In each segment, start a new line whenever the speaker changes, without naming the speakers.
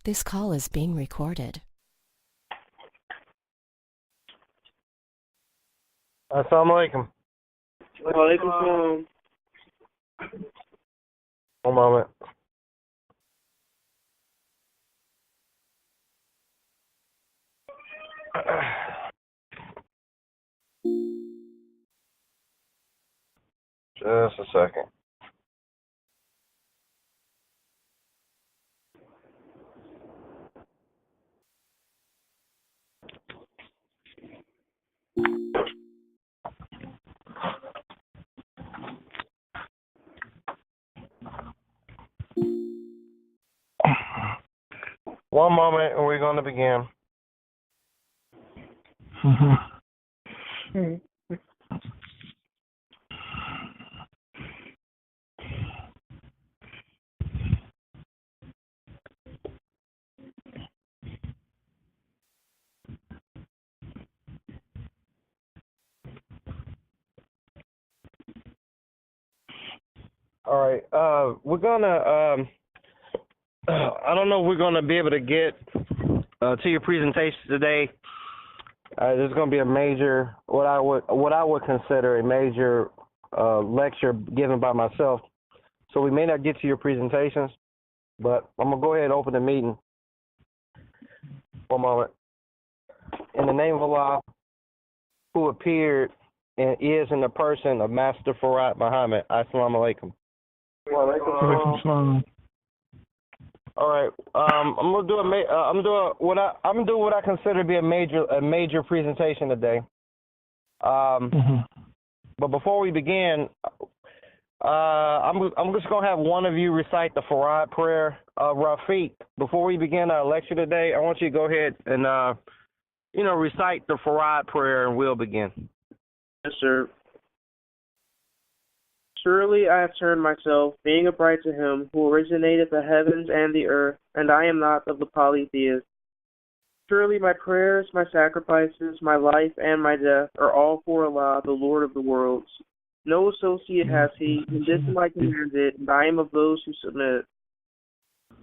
This call is being recorded.
Assalamu alaikum.
Walaikum salam.
One moment. Just a second. One moment, and we're going to begin. All right. We're gonna. I don't know if we're gonna be able to get to your presentation today. There's gonna be a major, what I would consider a major lecture given by myself. So we may not get to your presentations, but I'm gonna go ahead and open the meeting. One moment. In the name of Allah, who appeared and is in the person of Master Farad Muhammad. Assalamu alaikum.
Walaikum salam.
All right. I'm gonna do I'm doing what I consider to be a major presentation today. But before we begin, I'm just gonna have one of you recite the Farad prayer. Rafiq, before we begin our lecture today, I want you to go ahead and recite the Farad prayer, and we'll begin.
Yes, sir. Surely I have turned myself, being upright to him who originated the heavens and the earth, and I am not of the polytheists. Surely my prayers, my sacrifices, my life, and my death are all for Allah, the Lord of the worlds. No associate has he, and this am I commanded, and I am of those who submit.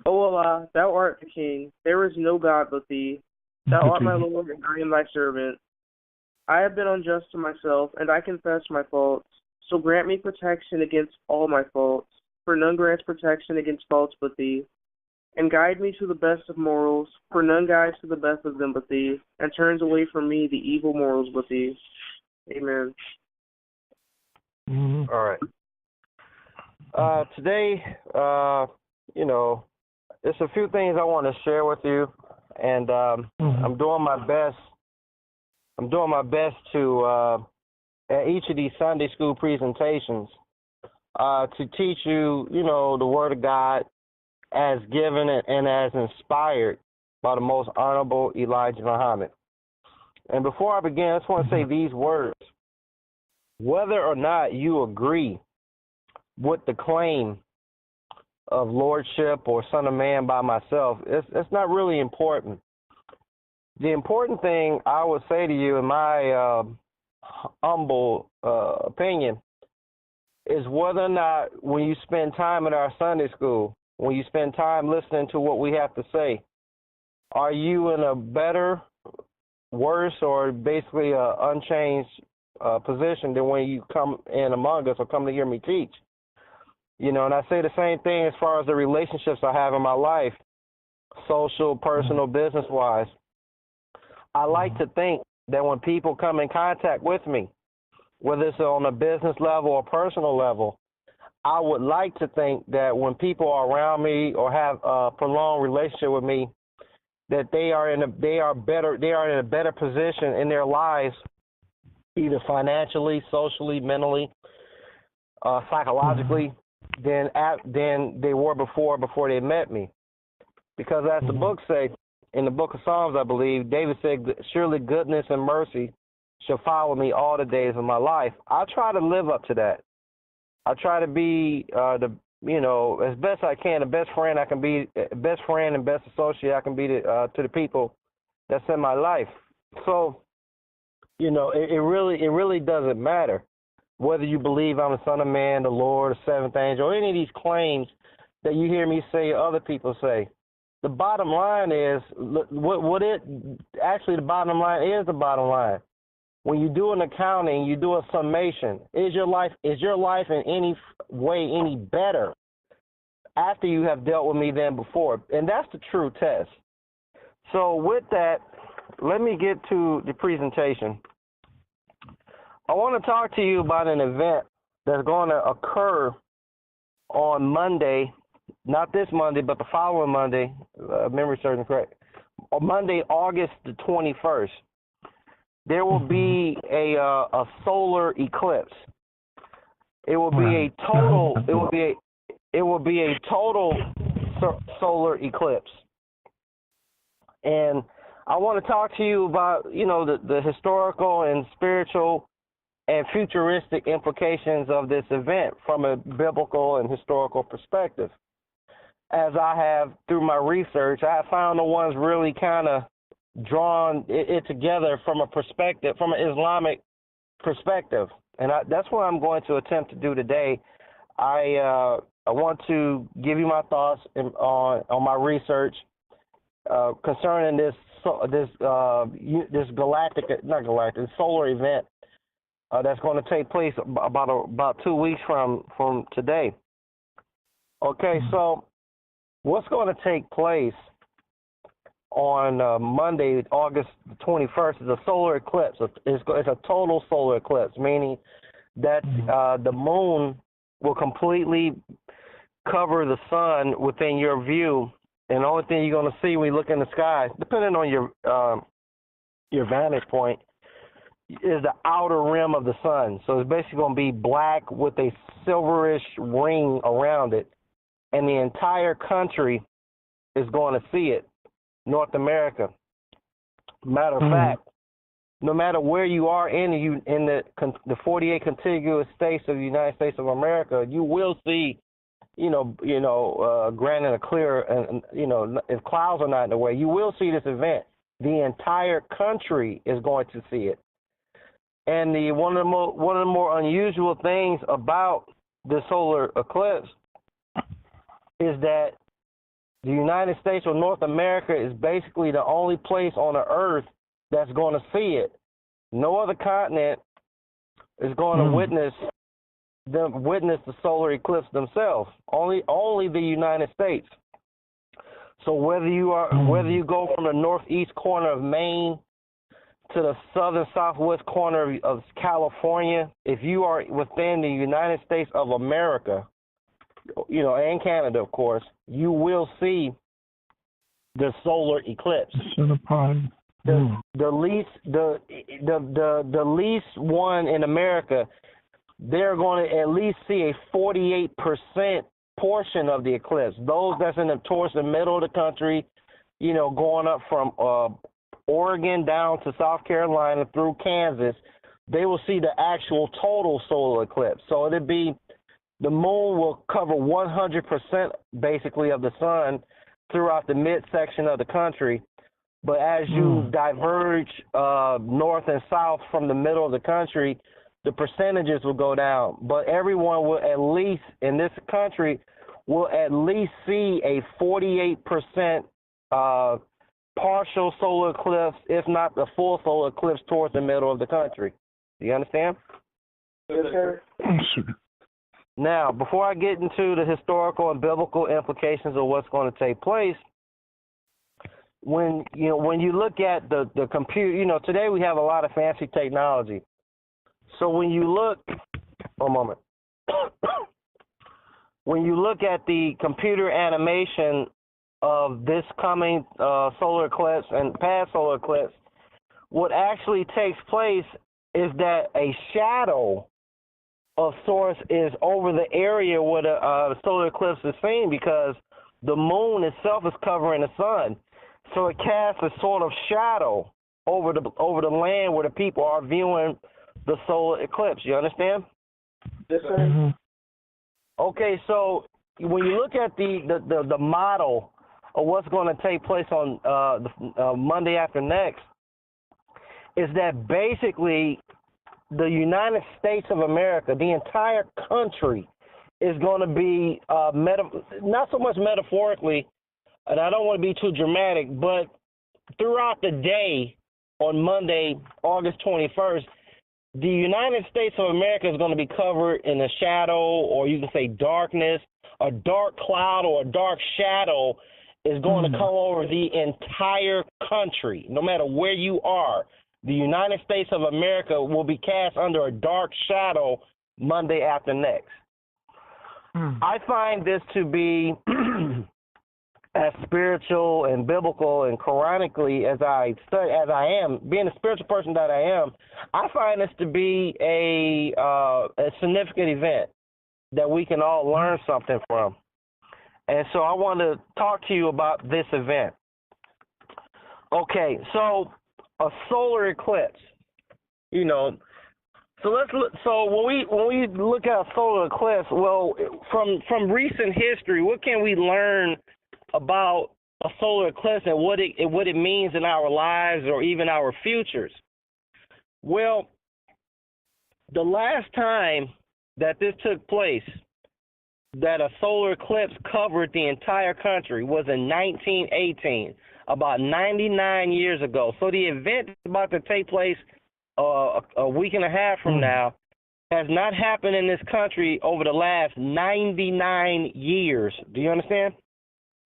O Allah, thou art the King, there is no God but thee. Thou art my Lord, and I am thy servant. I have been unjust to myself, and I confess my faults. So grant me protection against all my faults, for none grants protection against faults but thee. And guide me to the best of morals, for none guides to the best of them but thee, and turns away from me the evil morals but thee. Amen.
All right. Today, there's a few things I want to share with you, and I'm doing my best. I'm doing my best to at each of these Sunday school presentations to teach you, the Word of God as given and as inspired by the most honorable Elijah Muhammad. And before I begin, I just want to say these words. Whether or not you agree with the claim of lordship or son of man by myself, it's not really important. The important thing I would say to you in my humble opinion is whether or not when you spend time in our Sunday school, when you spend time listening to what we have to say, are you in a better, worse, or basically a unchanged position than when you come in among us or come to hear me teach? And I say the same thing as far as the relationships I have in my life, social, personal, business-wise. I like to think that when people come in contact with me, whether it's on a business level or personal level, I would like to think that when people are around me or have a prolonged relationship with me, that they are in a better position in their lives, either financially, socially, mentally, psychologically, than they were before they met me. Because as the book says, in the book of Psalms, I believe, David said, surely goodness and mercy shall follow me all the days of my life. I try to live up to that. I try to be as best I can, the best friend I can be, best friend and best associate I can be to the people that's in my life. So, it really doesn't matter whether you believe I'm the Son of Man, the Lord, the seventh angel, or any of these claims that you hear me say or other people say. the bottom line is what it actually the bottom line is the bottom line. When you do an accounting, you do a summation. Is your life in any way any better after you have dealt with me than before? And that's the true test. So with that, let me get to the presentation. I want to talk to you about an event that's going to occur on Monday, not this Monday, but the following Monday, memory serves me correct, on Monday, August the 21st. There will be a solar eclipse. It will be a total. It will be a total solar eclipse. And I want to talk to you about, the historical and spiritual and futuristic implications of this event from a biblical and historical perspective. As I have, through my research, I have found the ones really kind of drawn it together from an Islamic perspective. And that's what I'm going to attempt to do today. I want to give you my thoughts on my research concerning this solar event that's going to take place about 2 weeks from today. Okay, so what's going to take place on Monday, August 21st, is a solar eclipse. It's a total solar eclipse, meaning that the moon will completely cover the sun within your view, and the only thing you're going to see when you look in the sky, depending on your vantage point, is the outer rim of the sun. So it's basically going to be black with a silverish ring around it, and the entire country is going to see it, North America. Matter of fact, no matter where you are in the 48 contiguous states of the United States of America, you will see, granted a clear, and if clouds are not in the way, you will see this event. The entire country is going to see it. And one of the more unusual things about the solar eclipse is that the United States or North America is basically the only place on the earth that's going to see it. No other continent is going to witness the solar eclipse themselves. Only the United States. So whether you go from the northeast corner of Maine to the southern southwest corner of California, if you are within the United States of America, and Canada, of course, you will see the solar eclipse. The least one in America, they're going to at least see a 48% portion of the eclipse. Those that's towards the middle of the country, going up from Oregon down to South Carolina through Kansas, they will see the actual total solar eclipse. So it'll be, the moon will cover 100% basically of the sun throughout the midsection of the country. But as you diverge north and south from the middle of the country, the percentages will go down. But everyone will at least, in this country, will at least see a 48% partial solar eclipse, if not the full solar eclipse, towards the middle of the country. Do you understand?
Yes, sir.
Now, before I get into the historical and biblical implications of what's going to take place, when you look at the computer, today we have a lot of fancy technology. So when you look, one moment, when you look at the computer animation of this coming solar eclipse and past solar eclipse, what actually takes place is that a shadow of sorts is over the area where the solar eclipse is seen, because the moon itself is covering the sun. So it casts a sort of shadow over the land where the people are viewing the solar eclipse. You understand?
Yes, sir.
Okay, so when you look at the model of what's going to take place on Monday after next, is that basically the United States of America, the entire country, is going to be not so much metaphorically, and I don't want to be too dramatic, but throughout the day on Monday, August 21st, the United States of America is going to be covered in a shadow, or you can say darkness. A dark cloud or a dark shadow is going to come over the entire country. No matter where you are, the United States of America will be cast under a dark shadow Monday after next. I find this to be as spiritual and biblical and Quranically as I am, being a spiritual person that I am. I find this to be a significant event that we can all learn something from. And so I want to talk to you about this event. Okay, so a solar eclipse, you know. So let's look. So when we look at a solar eclipse, well, from recent history, what can we learn about a solar eclipse and what it means in our lives or even our futures? Well, the last time that this took place, that a solar eclipse covered the entire country, was in 1918, about 99 years ago. So the event is about to take place a week and a half from now has not happened in this country over the last 99 years. Do you understand?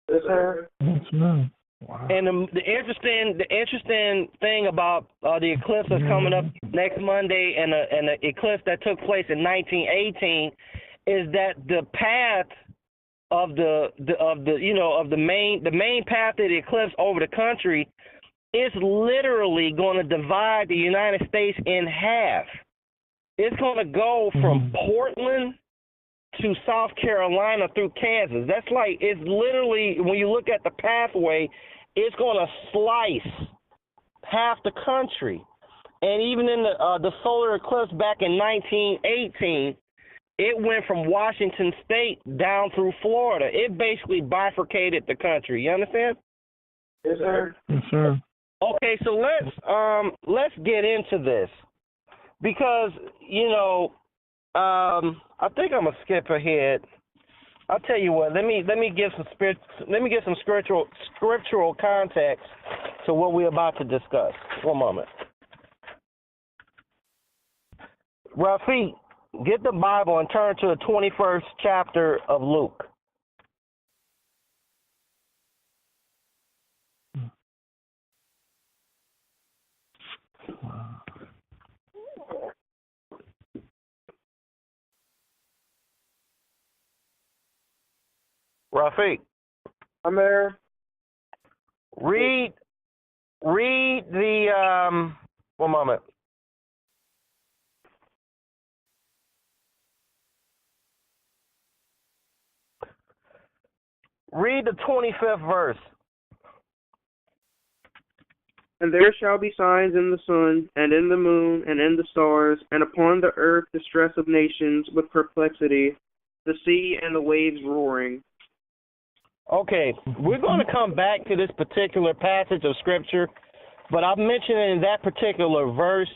Yes, sir.
Yes, sir. Wow.
And the interesting thing about the eclipse that's coming up next Monday and the eclipse that took place in 1918 is that the path of the main path of the eclipse over the country is literally going to divide the United States in half. It's going to go from Portland to South Carolina through Kansas. That's like, it's literally, when you look at the pathway, it's going to slice half the country. And even in the solar eclipse back in 1918, it went from Washington State down through Florida. It basically bifurcated the country. You understand?
Yes, sir.
Yes, sir.
Okay, so let's get into this because I think I'm gonna skip ahead. I'll tell you what. Let me give some scriptural context to what we're about to discuss. One moment. Rafi, get the Bible and turn to the 21st chapter of Luke. Rafiq,
I'm there.
read the one moment. Read the 25th verse.
And there shall be signs in the sun, and in the moon, and in the stars, and upon the earth distress of nations with perplexity, the sea and the waves roaring.
Okay, we're going to come back to this particular passage of Scripture, but I'm mentioning that particular verse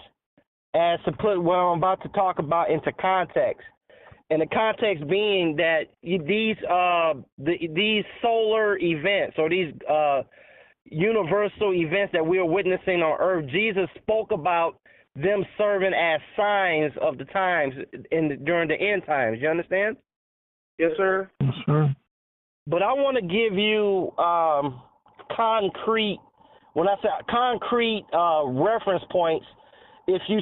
as to put what I'm about to talk about into context. And the context being that these solar events or these universal events that we are witnessing on earth, Jesus spoke about them serving as signs of the times during the end times. You understand?
Yes, sir.
Yes, sir.
But I want to give you concrete reference points if you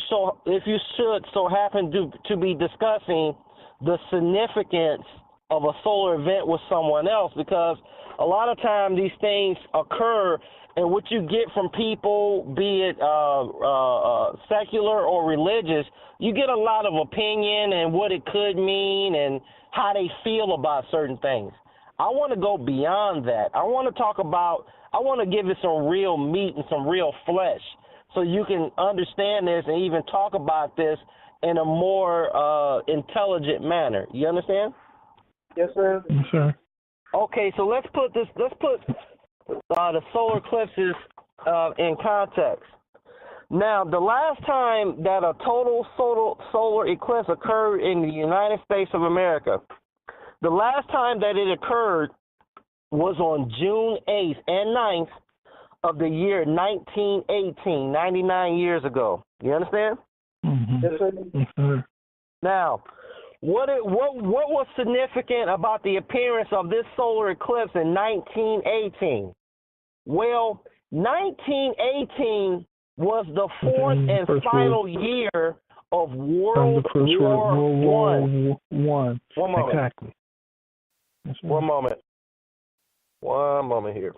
should so happen to be discussing the significance of a solar event with someone else, because a lot of times these things occur, and what you get from people, be it secular or religious, you get a lot of opinion and what it could mean and how they feel about certain things. I want to go beyond that. I want to give it some real meat and some real flesh so you can understand this and even talk about this in a more intelligent manner. You understand?
Yes, sir.
Yes, sir.
Okay, so let's put the solar eclipses in context. Now, the last time that a total solar eclipse occurred in the United States of America, the last time that it occurred was on June 8th and 9th of the year 1918, 99 years ago. You understand?
Mm-hmm.
Yes, sir.
Yes, sir.
Now, what was significant about the appearance of this solar eclipse in 1918? Well, 1918 was the fourth and final year of World War
One.
One moment.
Exactly. Yes, sir.
One moment. One moment here.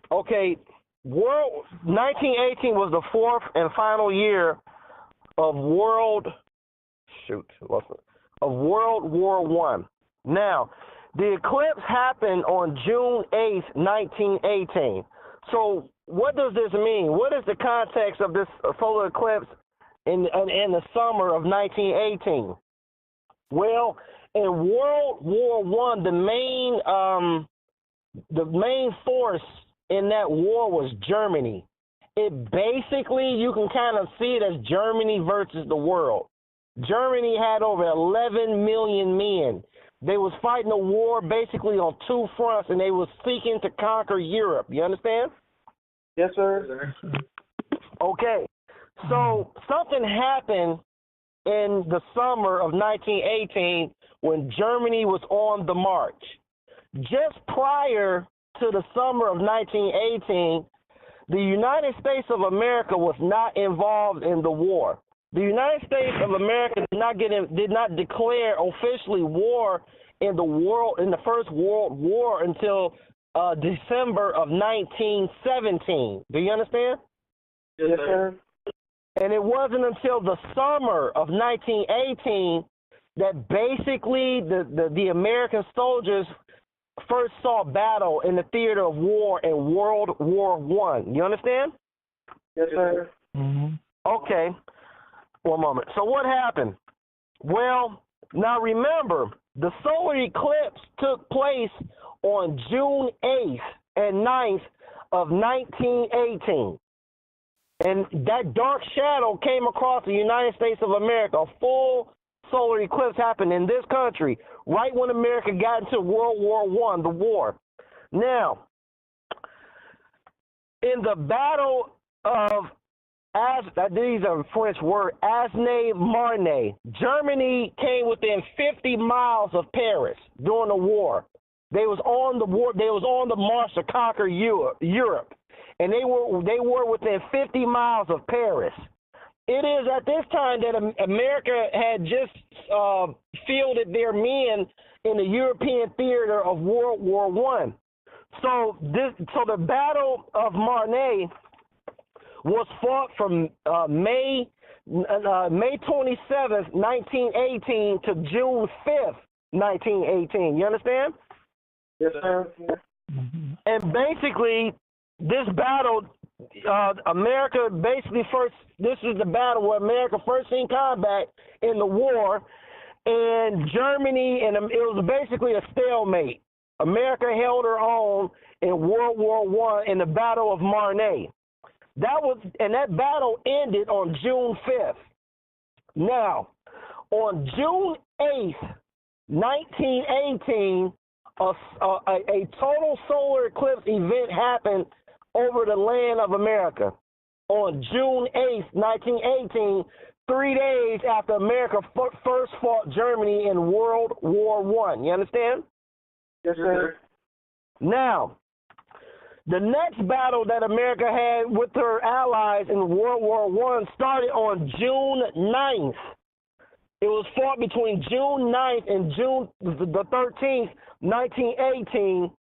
Okay, 1918 was the fourth and final year of World War One. Now, the eclipse happened on June 8th, 1918. So, what does this mean? What is the context of this solar eclipse in the summer of 1918? Well, in World War One, the main force in that war was Germany. It basically, you can kind of see it as Germany versus the world. Germany had over 11 million men. They was fighting a war basically on two fronts, and they was seeking to conquer Europe. You understand?
Yes, sir.
Okay. So something happened in the summer of 1918 when Germany was on the march. Just prior to the summer of 1918, the United States of America was not involved in the war. The United States of America did not declare officially war in the First World War until December of 1917. Do you understand?
Yes, sir.
And it wasn't until the summer of 1918 that basically the American soldiers first saw battle in the theater of war in World War One. You understand?
Yes, sir.
Mm-hmm.
Okay. One moment. So what happened? Well, now remember, the solar eclipse took place on June 8th and 9th of 1918. And that dark shadow came across the United States of America. A full solar eclipse happened in this country right when America got into World War One, the war. Now, in the Battle of these are French word, Aisne-Marne, Germany came within 50 miles of Paris during the war. They was on the march to conquer Europe, and they were within 50 miles of Paris. It is at this time that America had just fielded their men in the European theater of World War One. So the Battle of Marne was fought from May 27th, 1918 to June 5th, 1918. You understand?
Yes, sir.
Mm-hmm.
And basically, this battle, America basically this is the battle where America first seen combat in the war, and Germany, and it was basically a stalemate. America held her own in World War One in the Battle of Marne. That battle ended on June 5th. Now, on June 8th, 1918, a total solar eclipse event happened over the land of America. On June 8th, 1918, 3 days after America first fought Germany in World War One. You understand?
Yes, sir.
Now, the next battle that America had with her allies in World War One started on June 9th. It was fought between June 9th and June the 13th, 1918,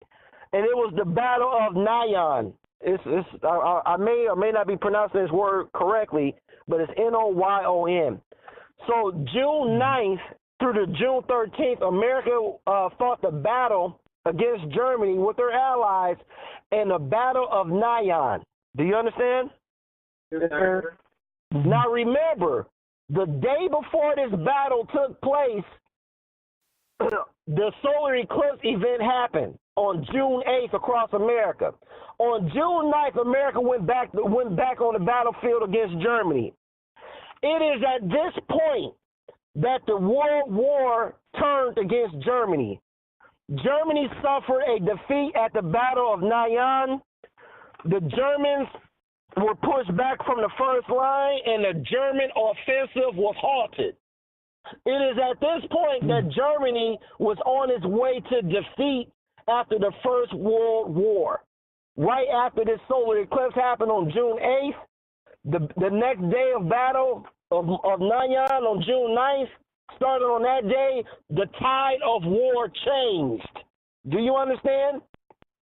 and it was the Battle of Nyon. I may or may not be pronouncing this word correctly, but it's Noyon. So June 9th through to June 13th, America fought the battle against Germany with her allies in the Battle of Nyon. Do you understand?
Yes, sir.
Now remember, the day before this battle took place, the solar eclipse event happened on June 8th across America. On June 9th, America went back on the battlefield against Germany. It is at this point that the World War turned against Germany. Germany suffered a defeat at the Battle of Nyon. The Germans were pushed back from the first line, and the German offensive was halted. It is at this point that Germany was on its way to defeat after the First World War. Right after this solar eclipse happened on June 8th, the next day of battle of Nyon on June 9th, started on that day, the tide of war changed. Do you understand?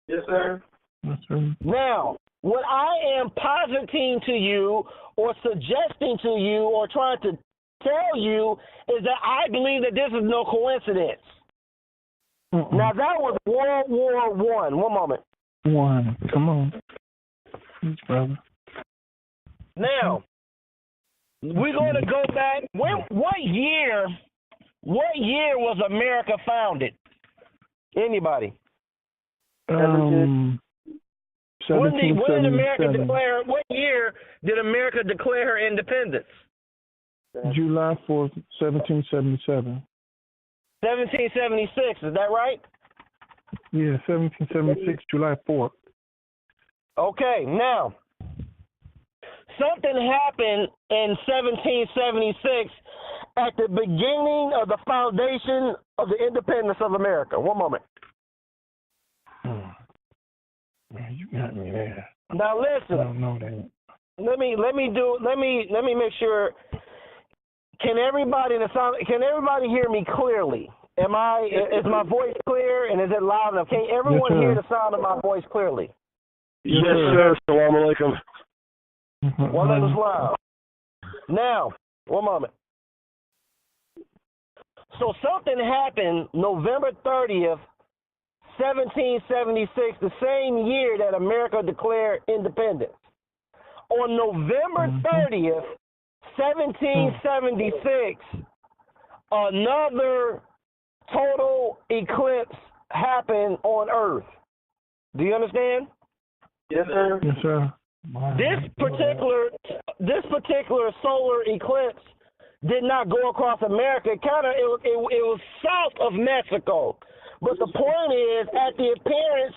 Yes, sir.
Yes, sir.
Now, what I am positing to you or suggesting to you or trying to tell you is that I believe that this is no coincidence. Now, that was World War I. One moment.
One. Come on. Please, brother.
Now, we're going to go back. What year was America founded? Anybody?
Um,
When did America
1777.
declare? What year did America declare her independence?
July 4th, 1777.
1776. Is that right?
Yeah, 1776, July 4th.
Okay. Now, something happened in 1776 at the beginning of the foundation of the independence of America. One moment.
Man, you got me there.
Now listen.
I don't know that.
Let me make sure. Can everybody hear me clearly? Is my voice clear and is it loud enough? Can everyone
Yes,
hear the sound of my voice clearly?
Yes, sir.
Assalamu alaikum. One that is loud. Now, one moment. So something happened November 30th, 1776, the same year that America declared independence. On November 30th, 1776, another total eclipse happened on Earth. Do you understand?
Yes, sir.
Yes, sir.
This particular solar eclipse did not go across America. It was south of Mexico. But the point is, at the appearance,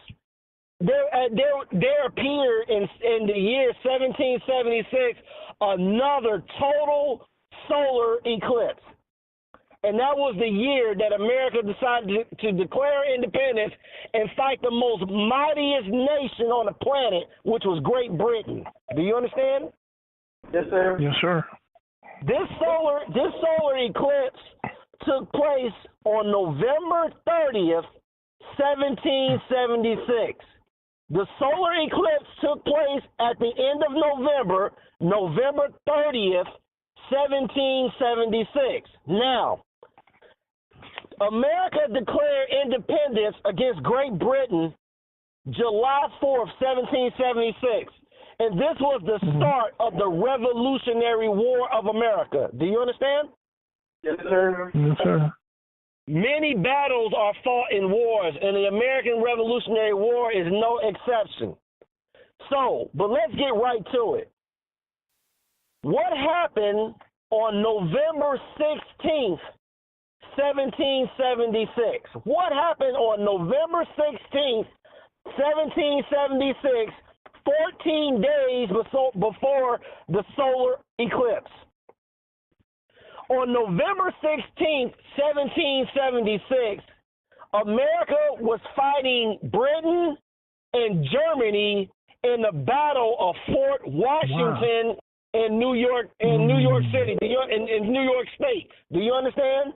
there appeared in the year 1776 another total solar eclipse. And that was the year that America decided to declare independence and fight the most mightiest nation on the planet, which was Great Britain. Do you understand?
Yes, sir.
Yes, sir.
This solar eclipse took place on November 30th, 1776. The solar eclipse took place at the end of November, November 30th, 1776. Now, America declared independence against Great Britain July 4th, 1776. And this was the start of the Revolutionary War of America. Do you understand?
Yes, sir.
Yes, sir.
Many battles are fought in wars, and the American Revolutionary War is no exception. So, but let's get right to it. What happened on November 16th, 1776? What happened on November 16th, 1776, 14 days before the solar eclipse? On November 16th, 1776, America was fighting Britain and Germany in the Battle of Fort Washington in New York City, in New York State. Do you understand?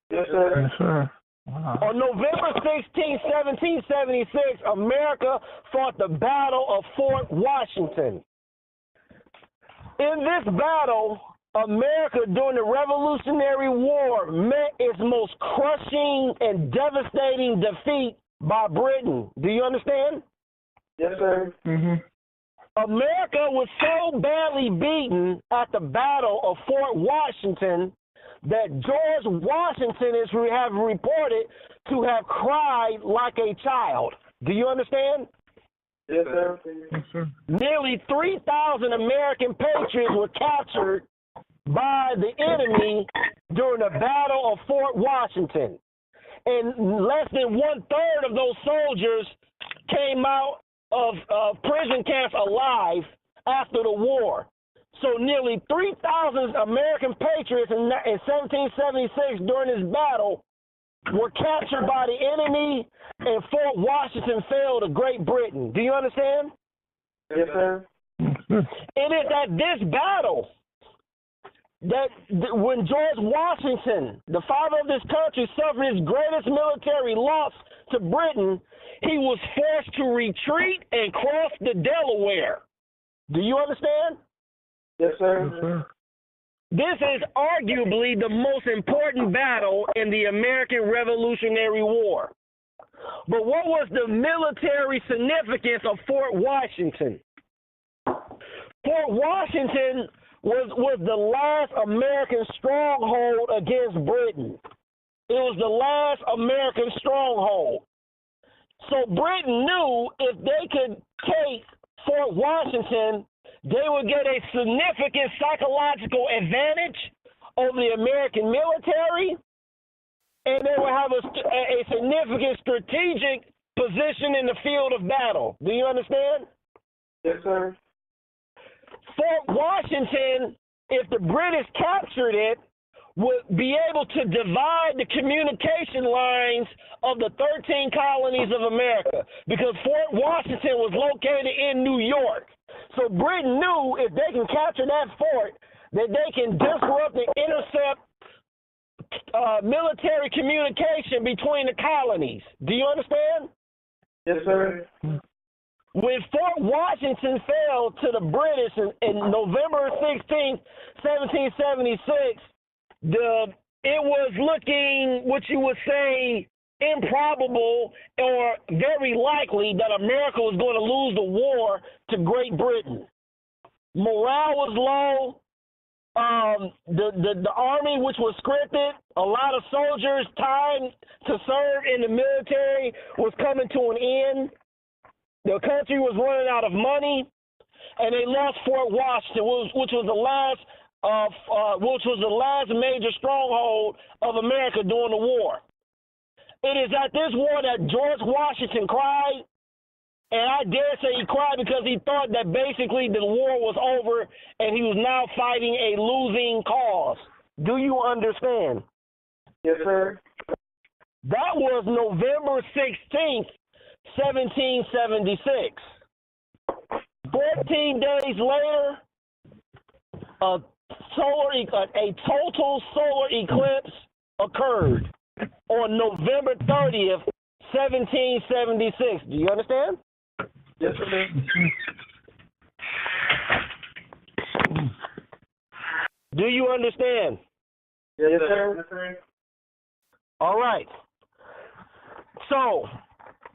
Yes, sir.
Yes, sir. Wow.
On November 16th, 1776, America fought the Battle of Fort Washington. In this battle, America during the Revolutionary War met its most crushing and devastating defeat by Britain. Do you understand?
Yes, sir.
America was so badly beaten at the Battle of Fort Washington that George Washington is have reported to have cried like a child. Do you understand?
Yes, sir.
Yes, sir.
Nearly 3,000 American patriots were captured by the enemy during the Battle of Fort Washington. And less than 1/3 of those soldiers came out of prison camps alive after the war. So nearly 3,000 American patriots in 1776 during this battle were captured by the enemy, and Fort Washington fell to Great Britain. Do you understand?
Yes, sir.
It is at this battle that when George Washington, the father of this country, suffered his greatest military loss to Britain, he was forced to retreat and cross the Delaware. Do you understand?
Yes, sir.
Yes, sir.
This is arguably the most important battle in the American Revolutionary War. But what was the military significance of Fort Washington? Fort Washington was the last American stronghold against Britain. It was the last American stronghold. So Britain knew if they could take Fort Washington, they would get a significant psychological advantage over the American military, and they would have a significant strategic position in the field of battle. Do you understand?
Yes, sir.
Fort Washington, if the British captured it, would be able to divide the communication lines of the 13 colonies of America, because Fort Washington was located in New York. So Britain knew if they can capture that fort, that they can disrupt and intercept military communication between the colonies. Do you understand?
Yes, sir.
When Fort Washington fell to the British in November 16, 1776, it was looking, what you would say, improbable or very likely that America was going to lose the war to Great Britain. Morale was low. The army, which was scripted, a lot of soldiers' time to serve in the military was coming to an end. The country was running out of money, and they lost Fort Washington, which was the last major stronghold of America during the war. It is at this war that George Washington cried, and I dare say he cried because he thought that basically the war was over and he was now fighting a losing cause. Do you understand?
Yes, sir.
That was November 16th, 1776. 14 days later, a total solar eclipse occurred on November 30th, 1776. Do you understand?
Yes, sir.
Do you understand?
Yes, sir.
All right. So,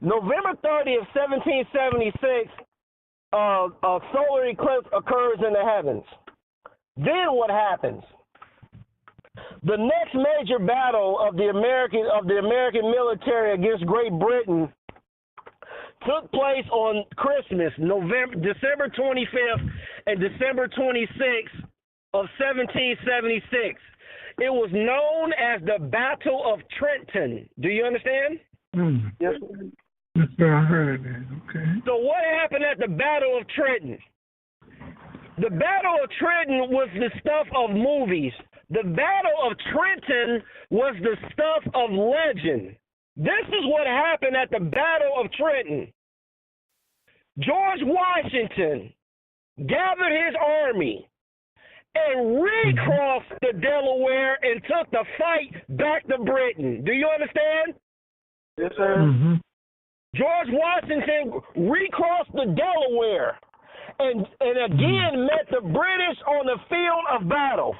November 30th, 1776, a solar eclipse occurs in the heavens. Then what happens? The next major battle of the American military against Great Britain took place on Christmas, December 25th and December 26th of 1776. It was known as the Battle of Trenton. Do you understand?
Yes, sir.
Yes, sir, I heard that. Okay.
So what happened at the Battle of Trenton? The Battle of Trenton was the stuff of movies. The Battle of Trenton was the stuff of legend. This is what happened at the Battle of Trenton. George Washington gathered his army and recrossed the Delaware and took the fight back to Britain. Do you understand?
Yes, sir.
Mm-hmm.
George Washington recrossed the Delaware and again met the British on the field of battle.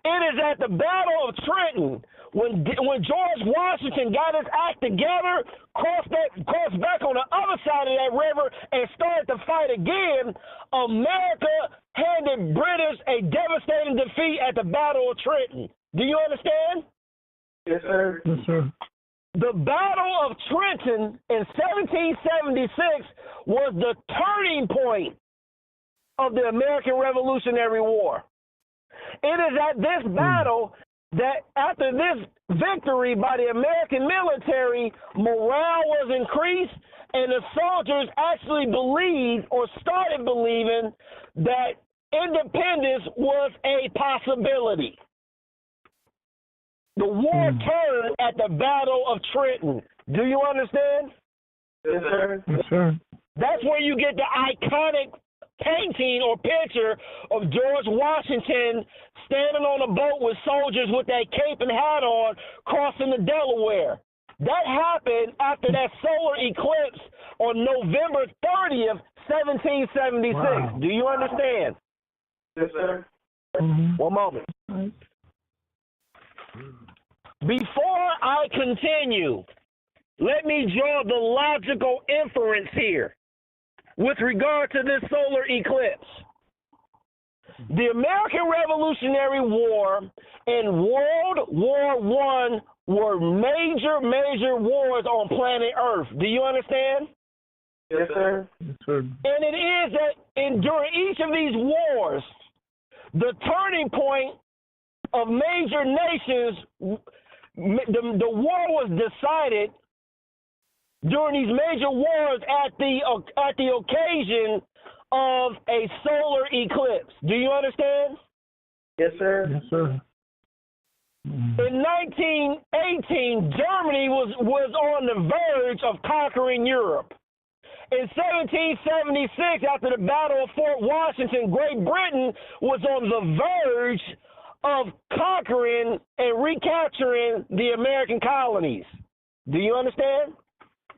It is at the Battle of Trenton when George Washington got his act together, crossed back on the other side of that river, and started to fight again. America handed British a devastating defeat at the Battle of Trenton. Do you understand?
Yes, sir.
Yes, sir.
The Battle of Trenton in 1776 was the turning point of the American Revolutionary War. It is at this battle that after this victory by the American military, morale was increased, and the soldiers actually believed or started believing that independence was a possibility. The war turned at the Battle of Trenton. Do you understand?
Yes, sir.
Yes, sir.
That's where you get the iconic painting or picture of George Washington standing on a boat with soldiers with that cape and hat on crossing the Delaware. That happened after that solar eclipse on November 30th, 1776.
Wow.
Do you understand?
Yes, sir.
One moment. Before I continue, let me draw the logical inference here with regard to this solar eclipse. The American Revolutionary War and World War I were major wars on planet Earth. Do you understand?
Yes, sir.
Yes, sir.
And it is that during each of these wars, the turning point of major nations, the war was decided during these major wars at the occasion of a solar eclipse. Do you understand?
Yes, sir.
Yes, sir.
In 1918, Germany was on the verge of conquering Europe. In 1776, after the Battle of Fort Washington, Great Britain was on the verge of conquering and recapturing the American colonies. Do you understand?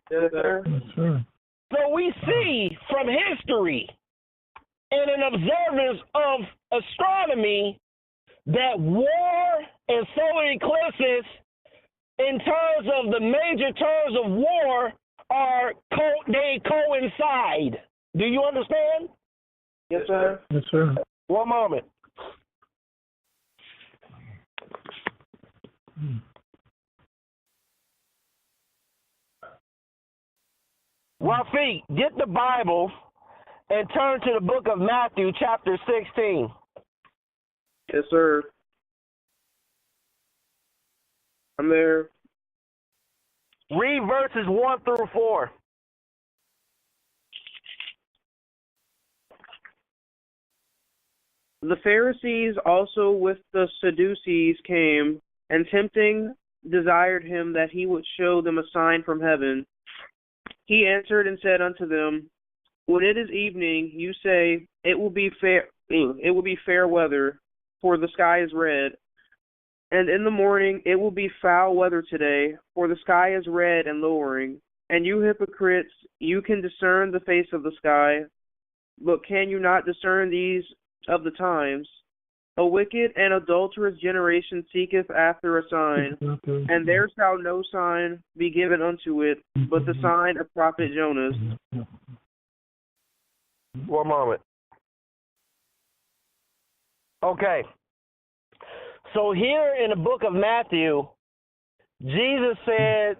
Yes, sir.
Yes, sir.
So we see from history and an observance of astronomy that war and solar eclipses, in terms of the major terms of war, they coincide. Do you understand?
Yes, sir.
Yes, sir.
One moment. Rafiq, get the Bible and turn to the book of Matthew, chapter 16.
Yes, sir. I'm there.
Read verses 1 through 4.
The Pharisees also with the Sadducees came, and tempting desired him that he would show them a sign from heaven. He answered and said unto them, when it is evening, you say, it will be fair weather, for the sky is red. And in the morning, it will be foul weather today, for the sky is red and lowering. And you hypocrites, you can discern the face of the sky, but can you not discern these of the times? A wicked and adulterous generation seeketh after a sign, and there shall no sign be given unto it, but the sign of prophet Jonas.
One moment. Okay. So here in the book of Matthew, Jesus said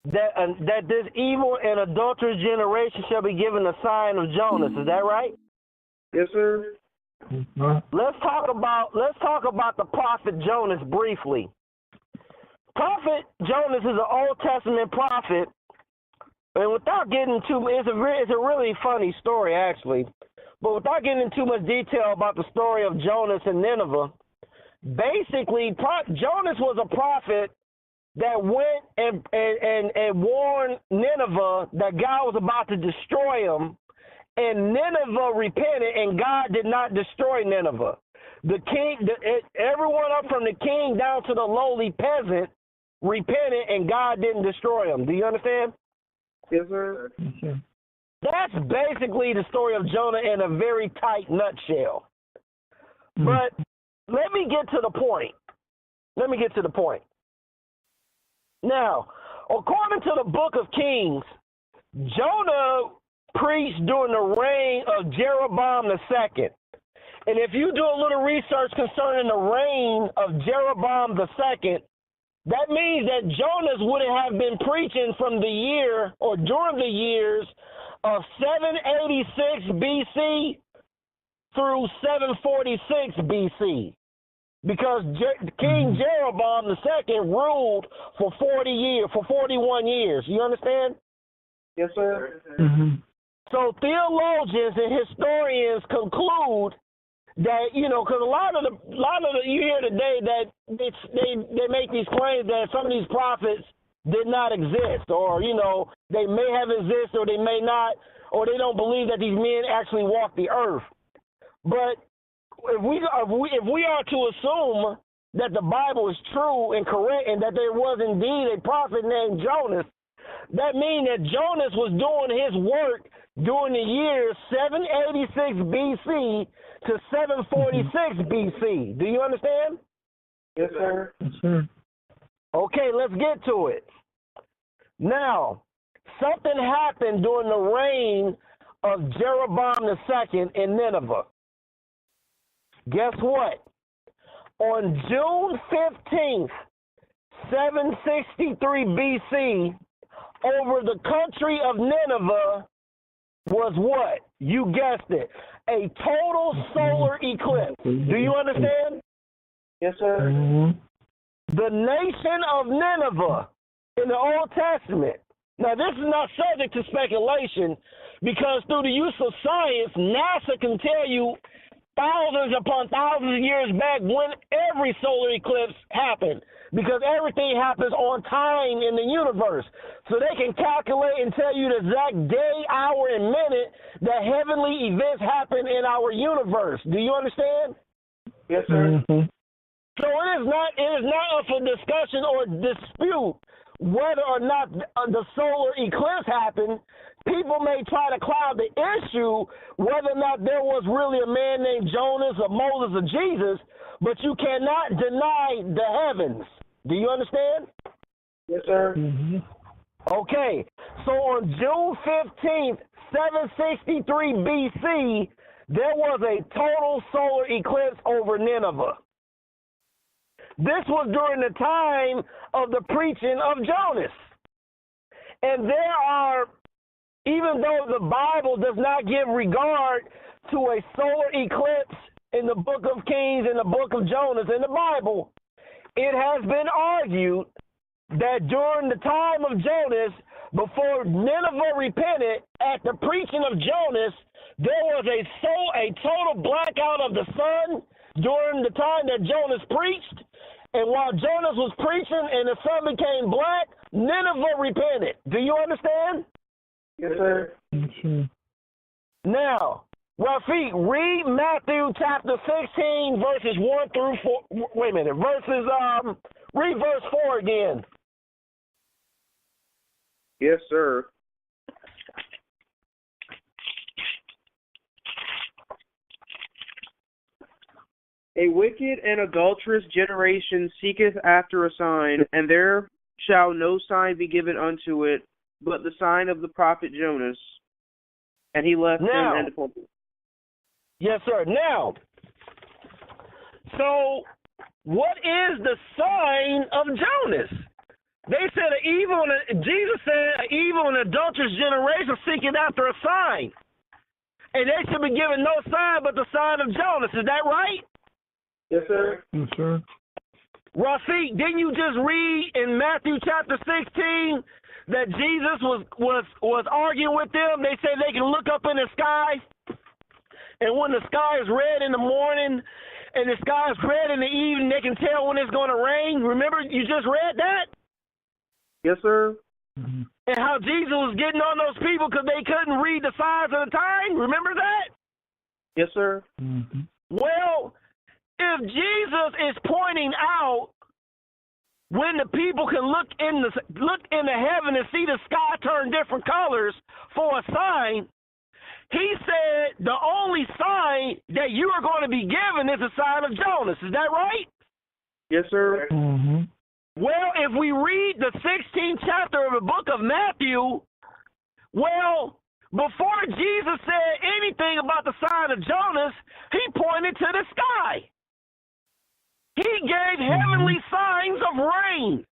that this evil and adulterous generation shall be given the sign of Jonas. Is that right?
Yes, sir.
Let's talk about the prophet Jonas briefly. Prophet Jonas is an Old Testament prophet, and without getting too, it's a really funny story actually. But without getting into too much detail about the story of Jonas and Nineveh, basically Jonas was a prophet that went and warned Nineveh that God was about to destroy them. And Nineveh repented, and God did not destroy Nineveh. The king, everyone up from the king down to the lowly peasant repented, and God didn't destroy them. Do you understand?
Yes, sir.
That's basically the story of Jonah in a very tight nutshell. But let me get to the point. Now, according to the book of Kings, Jonah preached during the reign of Jeroboam II. And if you do a little research concerning the reign of Jeroboam II, that means that Jonas would have been preaching from the year or during the years of 786 BC through 746 BC. because King Jeroboam II ruled for 41 years. You understand?
Yes, sir.
So theologians and historians conclude that, because a lot of the you hear today that they make these claims that some of these prophets did not exist, or they may have existed, or they may not, or they don't believe that these men actually walked the earth. But if we are to assume that the Bible is true and correct, and that there was indeed a prophet named Jonas, that means that Jonas was doing his work during the years 786 BC to 746 BC. Do you understand?
Yes, sir.
Yes, sir.
Okay, let's get to it. Now, something happened during the reign of Jeroboam II in Nineveh. Guess what? On June 15th, 763 BC, over the country of Nineveh was what? You guessed it. A total solar eclipse. Do you understand?
Yes, sir.
The nation of Nineveh in the Old Testament. Now, this is not subject to speculation, because through the use of science, NASA can tell you thousands upon thousands of years back when every solar eclipse happened, because everything happens on time in the universe. So they can calculate and tell you the exact day, hour, and minute that heavenly events happen in our universe. Do you understand?
Yes, sir.
So it is not up for discussion or dispute whether or not the solar eclipse happened. People may try to cloud the issue whether or not there was really a man named Jonas or Moses or Jesus, but you cannot deny the heavens. Do you understand?
Yes, sir.
Okay, so on June 15th, 763 BC, there was a total solar eclipse over Nineveh. This was during the time of the preaching of Jonas. And there are, even though the Bible does not give regard to a solar eclipse in the book of Kings and the book of Jonas in the Bible, it has been argued that during the time of Jonas, before Nineveh repented, at the preaching of Jonas, there was a total blackout of the sun during the time that Jonas preached. And while Jonas was preaching and the sun became black, Nineveh repented. Do you understand?
Yes, sir.
Now, Rafiq, read Matthew chapter 16, verses 1 through 4. Wait a minute. Read verse 4 again.
Yes, sir. A wicked and adulterous generation seeketh after a sign, and there shall no sign be given unto it, but the sign of the prophet Jonas. And he left them and departed. Yes, sir.
Now, so what is the sign of Jonas? They said Jesus said, an evil and adulterous generation seeking after a sign. And they should be given no sign but the sign of Jonas. Is that right?
Yes, sir.
Yes, sir.
Rafiq, didn't you just read in Matthew chapter 16 that Jesus was arguing with them? They said they can look up in the sky, and when the sky is red in the morning and the sky is red in the evening, they can tell when it's going to rain. Remember, you just read that?
Yes, sir.
And how Jesus was getting on those people because they couldn't read the signs of the time. Remember that?
Yes, sir.
Well, if Jesus is pointing out when the people can look in the heaven and see the sky turn different colors for a sign, he said the only sign that you are going to be given is the sign of Jonas. Is that right?
Yes, sir.
Well, if we read the 16th chapter of the book of Matthew, well, before Jesus said anything about the sign of Jonas, he pointed to the sky. He gave heavenly signs of rain.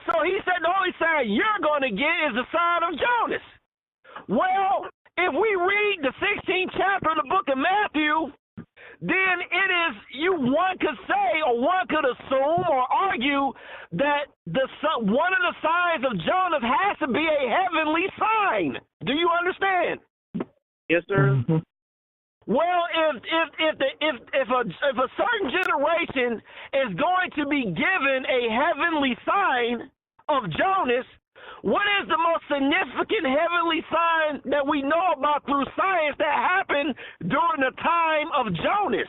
So he said the only sign you're going to get is the sign of Jonas. Well, if we read the 16th chapter of the book of Matthew, then one could say, or one could assume or argue that one of the signs of Jonas has to be a heavenly sign. Do you understand?
Yes, sir.
Mm-hmm.
Well, if a certain generation is going to be given a heavenly sign of Jonas, what is the most significant heavenly sign that we know about through science that happened during the time of Jonas?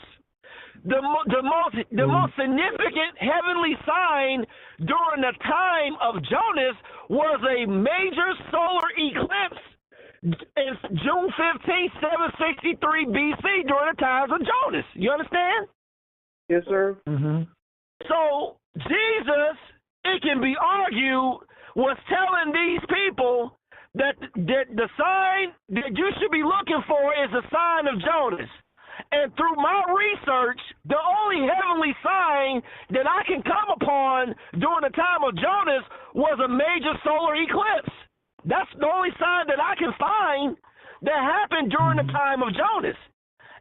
The most significant heavenly sign during the time of Jonas was a major solar eclipse. It's June 15, 763 BC during the times of Jonas. You understand?
Yes, sir.
Mm-hmm.
So Jesus, it can be argued, was telling these people that the sign that you should be looking for is the sign of Jonas. And through my research, the only heavenly sign that I can come upon during the time of Jonas was a major solar eclipse. That's the only sign that I can find that happened during the time of Jonas.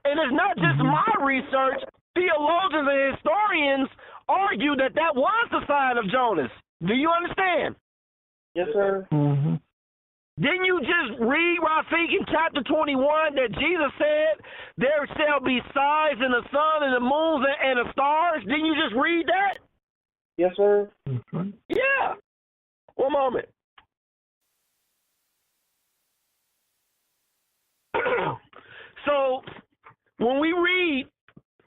And it's not just my research. Theologians and historians argue that that was the sign of Jonas. Do you understand?
Yes, sir.
Mm-hmm.
Didn't you just read, Rafik, in chapter 21 that Jesus said, there shall be signs in the sun and the moon and the stars? Didn't you just read that?
Yes, sir.
Mm-hmm.
Yeah. One moment. So when we read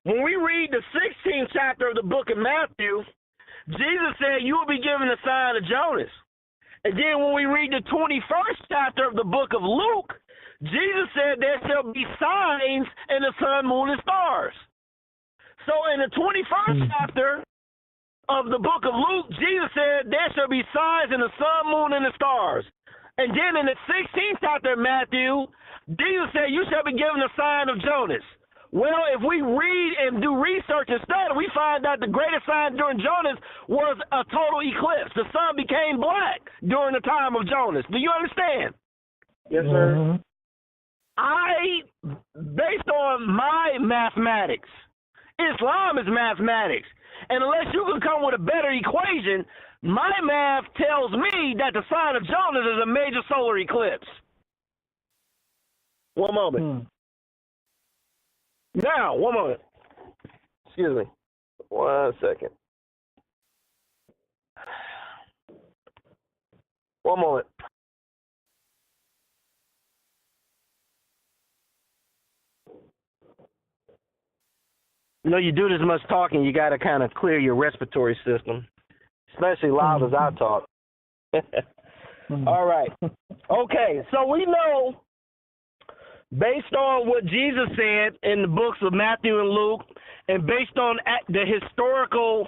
the 16th chapter of the book of Matthew, Jesus said, you will be given the sign of Jonas. And then when we read the 21st chapter of the book of Luke, Jesus said there shall be signs in the sun, moon, and stars. So in the 21st chapter of the book of Luke, Jesus said there shall be signs in the sun, moon, and the stars. And then in the 16th chapter of Matthew, Jesus said you shall be given the sign of Jonas. Well, if we read and do research and study, we find that the greatest sign during Jonas was a total eclipse. The sun became black during the time of Jonas. Do you understand?
Yes, sir.
Based on my mathematics, Islam is mathematics. And unless you can come with a better equation, my math tells me that the sign of Jonas is a major solar eclipse. One moment. Now, one moment. Excuse me. 1 second. One moment. You know, you do this much talking, you got to kind of clear your respiratory system, especially loud as I talk. All right. Okay, so we know, based on what Jesus said in the books of Matthew and Luke, and based on the historical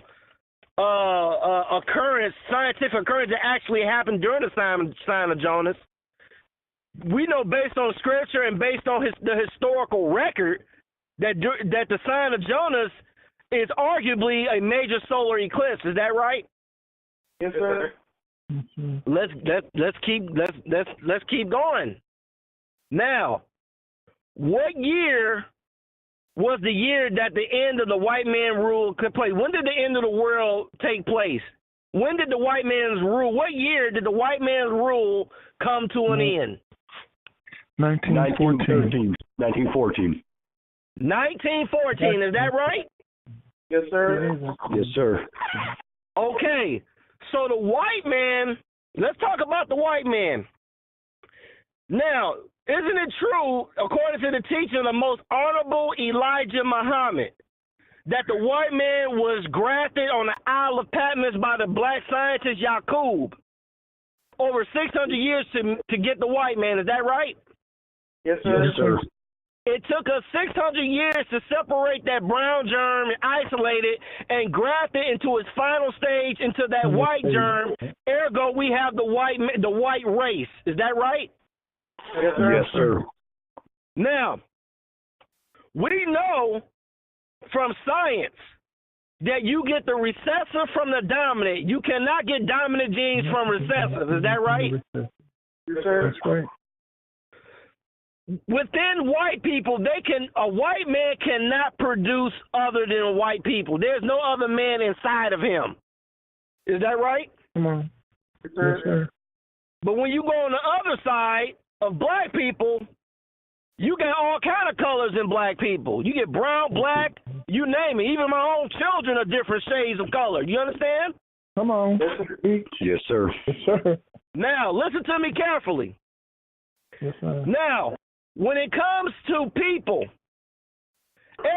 occurrence, scientific occurrence that actually happened during the sign of Jonas, we know based on Scripture and based on the historical record that the sign of Jonas is arguably a major solar eclipse. Is that right?
Yes, sir.
Let's keep going. Now, what year was the year that the end of the white man rule took place? When did the end of the world take place? When did the white man's rule? What year did the white man's rule come to an end?
1914.
1914.
1914. Is that right?
Yes, sir.
Yes, sir.
Okay. So the white man. Let's talk about the white man. Now, isn't it true, according to the teaching of the most honorable Elijah Muhammad, that the white man was grafted on the Isle of Patmos by the black scientist Yaqub over 600 years to get the white man? Is that right?
Yes, sir.
Yes, sir.
It took us 600 years to separate that brown germ and isolate it and graft it into its final stage into that white germ. Ergo, we have the white race. Is that right?
Yes, sir.
Yes, sir.
Now, we know from science that you get the recessive from the dominant. You cannot get dominant genes from recessive. Is that right?
Yes, sir.
That's right.
within white people, a white man cannot produce other than white people. There's no other man inside of him. Is that right?
Come on. Yes, sir.
But when you go on the other side of black people, you got all kind of colors in black people. You get brown, black, you name it. Even my own children are different shades of color. You understand?
Come on.
Yes, sir.
Yes, sir.
Now, listen to me carefully.
Yes, sir.
Now, when it comes to people,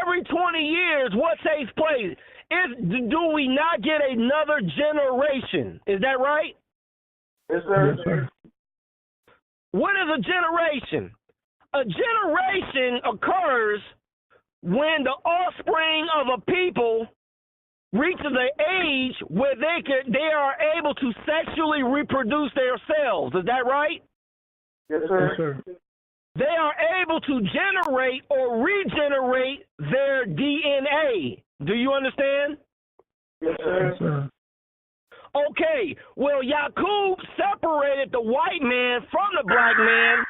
every 20 years, what takes place? Do we not get another generation? Is that right?
Yes, sir.
Yes, sir.
What is a generation? A generation occurs when the offspring of a people reaches an age where they are able to sexually reproduce themselves. Is that right?
Yes, sir.
Yes, sir.
They are able to generate or regenerate their DNA. Do you understand?
Yes, sir.
Yes, sir.
Okay, well, Yaqub separated the white man from the black man,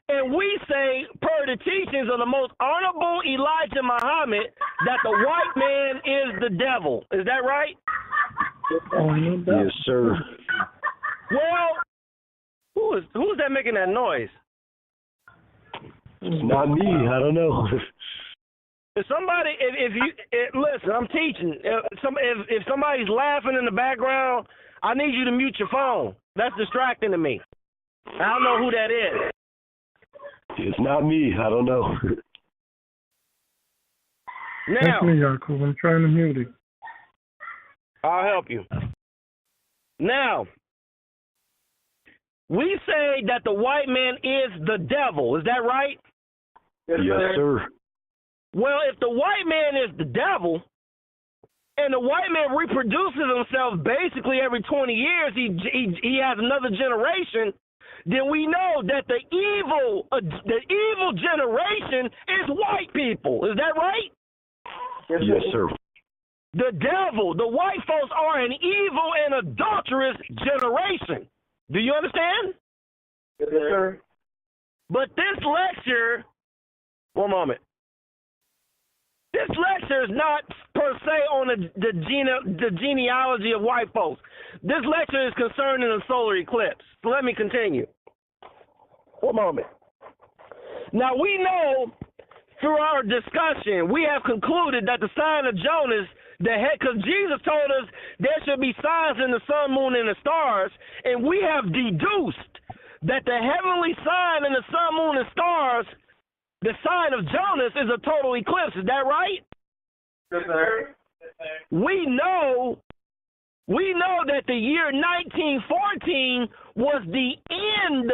and we say, per the teachings of the most honorable Elijah Muhammad, that the white man is the devil. Is that right?
Oh, no doubt.
Yes, sir.
Well, who is that making that noise?
It's not me. I don't know.
If somebody, listen, I'm teaching. If somebody's laughing in the background, I need you to mute your phone. That's distracting to me. I don't know who that is.
It's not me. I don't know.
Now,
That's me, Yaqub. I'm trying to mute it.
I'll help you. Now, we say that the white man is the devil. Is that right?
Yes, sir.
Well, if the white man is the devil, and the white man reproduces himself basically every 20 years, he has another generation, then we know that the evil generation is white people. Is that right?
Yes, sir.
The devil, the white folks are an evil and adulterous generation. Do you understand?
Yes, sir.
But this lecture, one moment. This lecture is not per se on the genealogy of white folks. This lecture is concerning the solar eclipse. So let me continue. One moment. Now we know through our discussion, we have concluded that the sign of Jonas, because Jesus told us there should be signs in the sun, moon, and the stars, and we have deduced that the heavenly sign in the sun, moon, and stars, the sign of Jonas, is a total eclipse. Is that right?
Yes, sir.
We know that the year 1914 was the end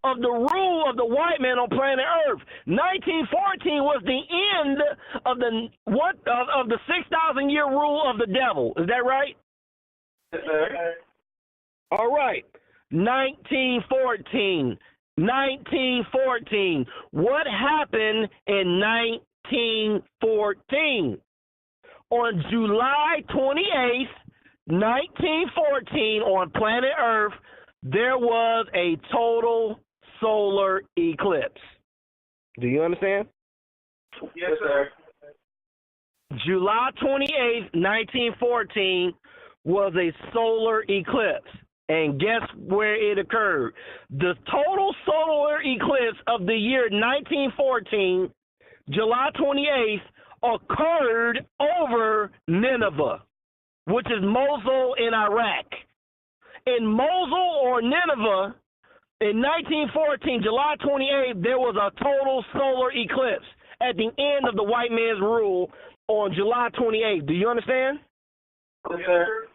of the rule of the white man on planet Earth. 1914 was the end of the 6,000-year rule of the devil. Is that right?
Yes, sir.
All right. 1914. What happened in 1914? On July 28th, 1914, on planet Earth, there was a total solar eclipse. Do you understand?
Yes, sir.
July 28th, 1914 was a solar eclipse. And guess where it occurred? The total solar eclipse of the year 1914, July 28th, occurred over Nineveh, which is Mosul in Iraq. In Mosul or Nineveh, in 1914, July 28th, there was a total solar eclipse at the end of the white man's rule on July 28th. Do you understand?
Yes, sir.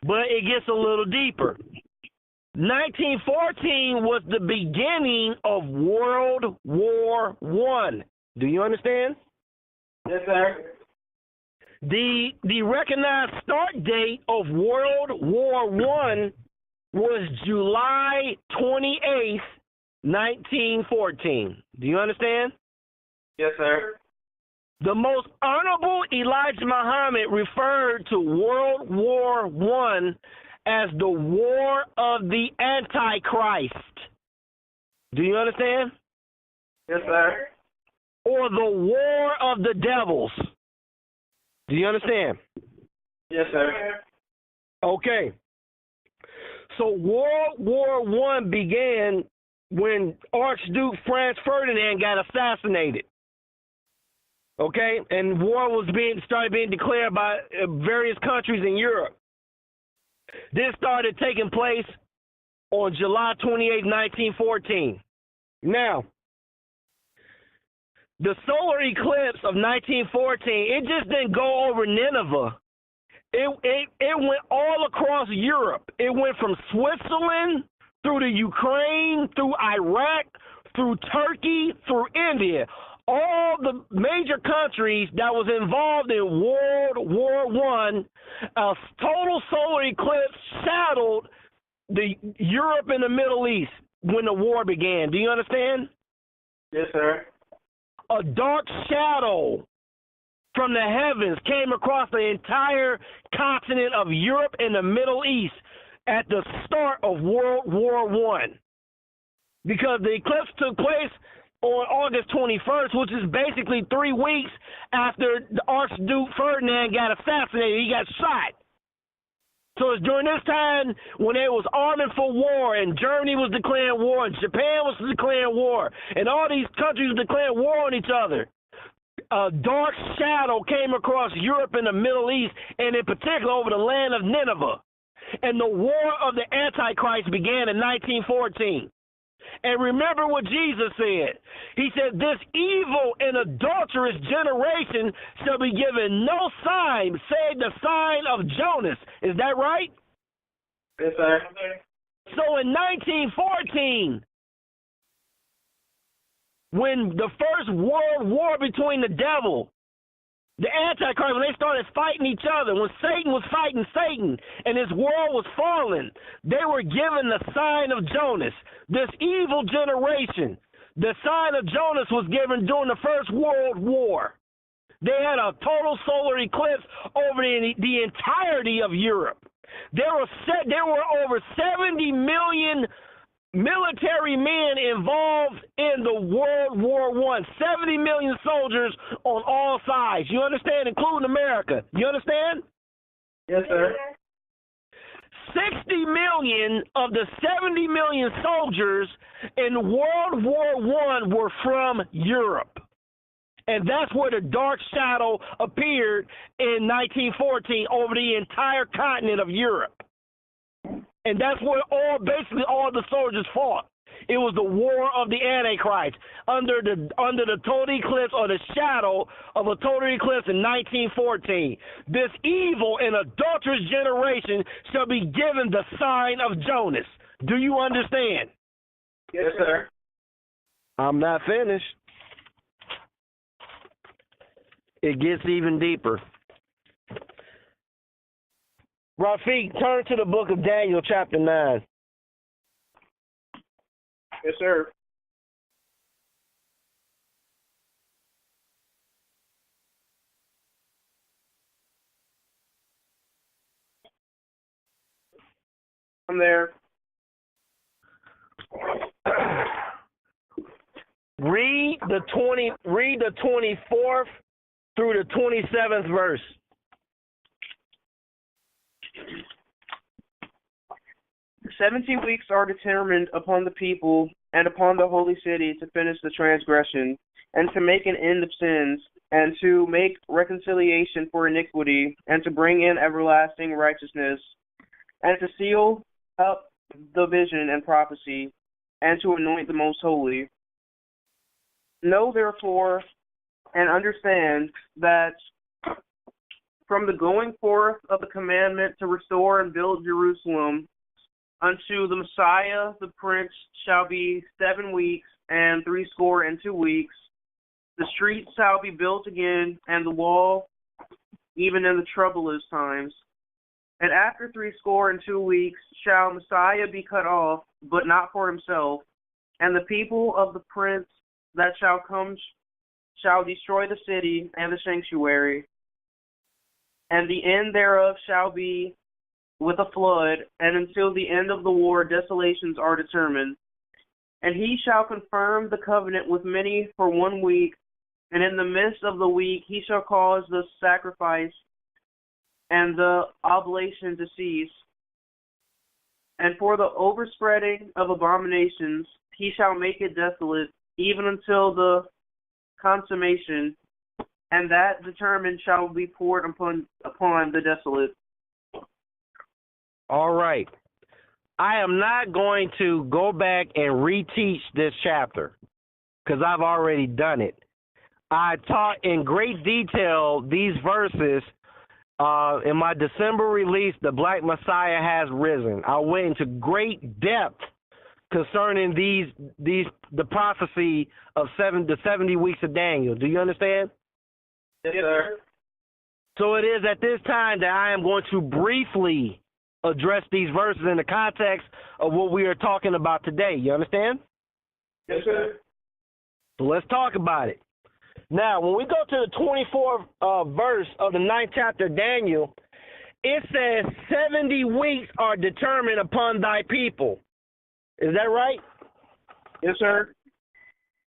But it gets a little deeper. 1914 was the beginning of World War I. Do you understand?
Yes, sir.
The recognized start date of World War I was July 28th, 1914. Do you understand?
Yes, sir.
The most honorable Elijah Muhammad referred to World War I as the War of the Antichrist. Do you understand?
Yes, sir.
Or the war of the devils. Do you understand?
Yes, sir.
Okay. So World War I began when Archduke Franz Ferdinand got assassinated. Okay, and war was started being declared by various countries in Europe. This started taking place on July 28, 1914. Now, the solar eclipse of 1914, it just didn't go over Nineveh. It went all across Europe. It went from Switzerland through the Ukraine, through Iraq, through Turkey, through India. All the major countries that was involved in World War I, a total solar eclipse shadowed the Europe and the Middle East when the war began. Do you understand?
Yes, sir.
A dark shadow from the heavens came across the entire continent of Europe and the Middle East at the start of World War I. Because the eclipse took place on August 21st, which is basically 3 weeks after the Archduke Ferdinand got assassinated. He got shot. So it's during this time when they was arming for war, and Germany was declaring war, and Japan was declaring war, and all these countries were declaring war on each other. A dark shadow came across Europe and the Middle East, and in particular over the land of Nineveh. And the war of the Antichrist began in 1914. And remember what Jesus said. He said, this evil and adulterous generation shall be given no sign save the sign of Jonas. Is that right?
Yes, sir.
So in 1914, when the first world war between the devil, the Antichrist, when they started fighting each other, when Satan was fighting Satan and his world was falling, they were given the sign of Jonas. This evil generation, the sign of Jonas was given during the First World War. They had a total solar eclipse over the entirety of Europe. There were over 70 million military men involved in the World War I. 70 million soldiers on all sides. You understand? Including America. You understand?
Yes, sir.
60 million of the 70 million soldiers in World War I were from Europe. And that's where the dark shadow appeared in 1914 over the entire continent of Europe. And that's where basically all the soldiers fought. It was the war of the Antichrist under the total eclipse, or the shadow of a total eclipse in 1914. This evil and adulterous generation shall be given the sign of Jonas. Do you understand?
Yes, sir.
I'm not finished. It gets even deeper. Rafiq, turn to the book of Daniel, chapter 9.
Yes, sir. I'm there.
Read the 24th through the 27th verse.
The 70 weeks are determined upon the people and upon the holy city to finish the transgression, and to make an end of sins, and to make reconciliation for iniquity, and to bring in everlasting righteousness, and to seal up the vision and prophecy, and to anoint the most holy. Know therefore and understand that from the going forth of the commandment to restore and build Jerusalem unto the Messiah the Prince shall be 7 weeks and 62 weeks. The streets shall be built again, and the wall even in the troublous times. And after 62 weeks shall Messiah be cut off, but not for himself. And the people of the Prince that shall come shall destroy the city and the sanctuary. And the end thereof shall be with a flood, and until the end of the war desolations are determined. And he shall confirm the covenant with many for 1 week, and in the midst of the week he shall cause the sacrifice and the oblation to cease. And for the overspreading of abominations he shall make it desolate, even until the consummation, and that determined shall be poured upon the desolate.
All right. I am not going to go back and reteach this chapter because I've already done it. I taught in great detail these verses in my December release, The Black Messiah Has Risen. I went into great depth concerning the prophecy of the 70 weeks of Daniel. Do you understand?
Yes, sir.
So it is at this time that I am going to briefly address these verses in the context of what we are talking about today. You understand?
Yes, sir.
So let's talk about it. Now, when we go to the 24th verse of the 9th chapter of Daniel, it says 70 weeks are determined upon thy people. Is that right?
Yes, sir.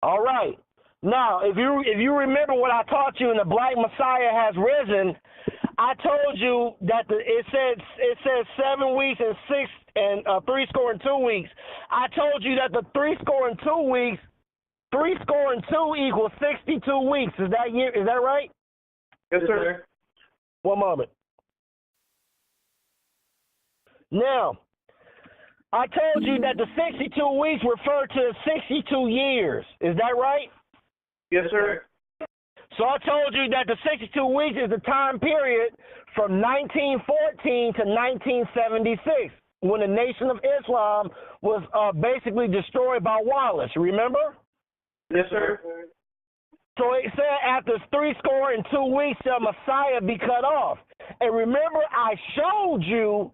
All right. Now, if you remember what I taught you in the Black Messiah Has Risen, I told you that it says 7 weeks and 62 weeks. I told you that the 62 weeks, 62 equals 62 weeks. Is that right?
Yes, sir.
One moment. Now, I told you that the 62 weeks refer to 62 years. Is that right?
Yes, sir.
So I told you that the 62 weeks is the time period from 1914 to 1976, when the Nation of Islam was basically destroyed by Wallace. Remember?
Yes, sir.
So it said after 62 weeks shall Messiah be cut off. And remember, I showed you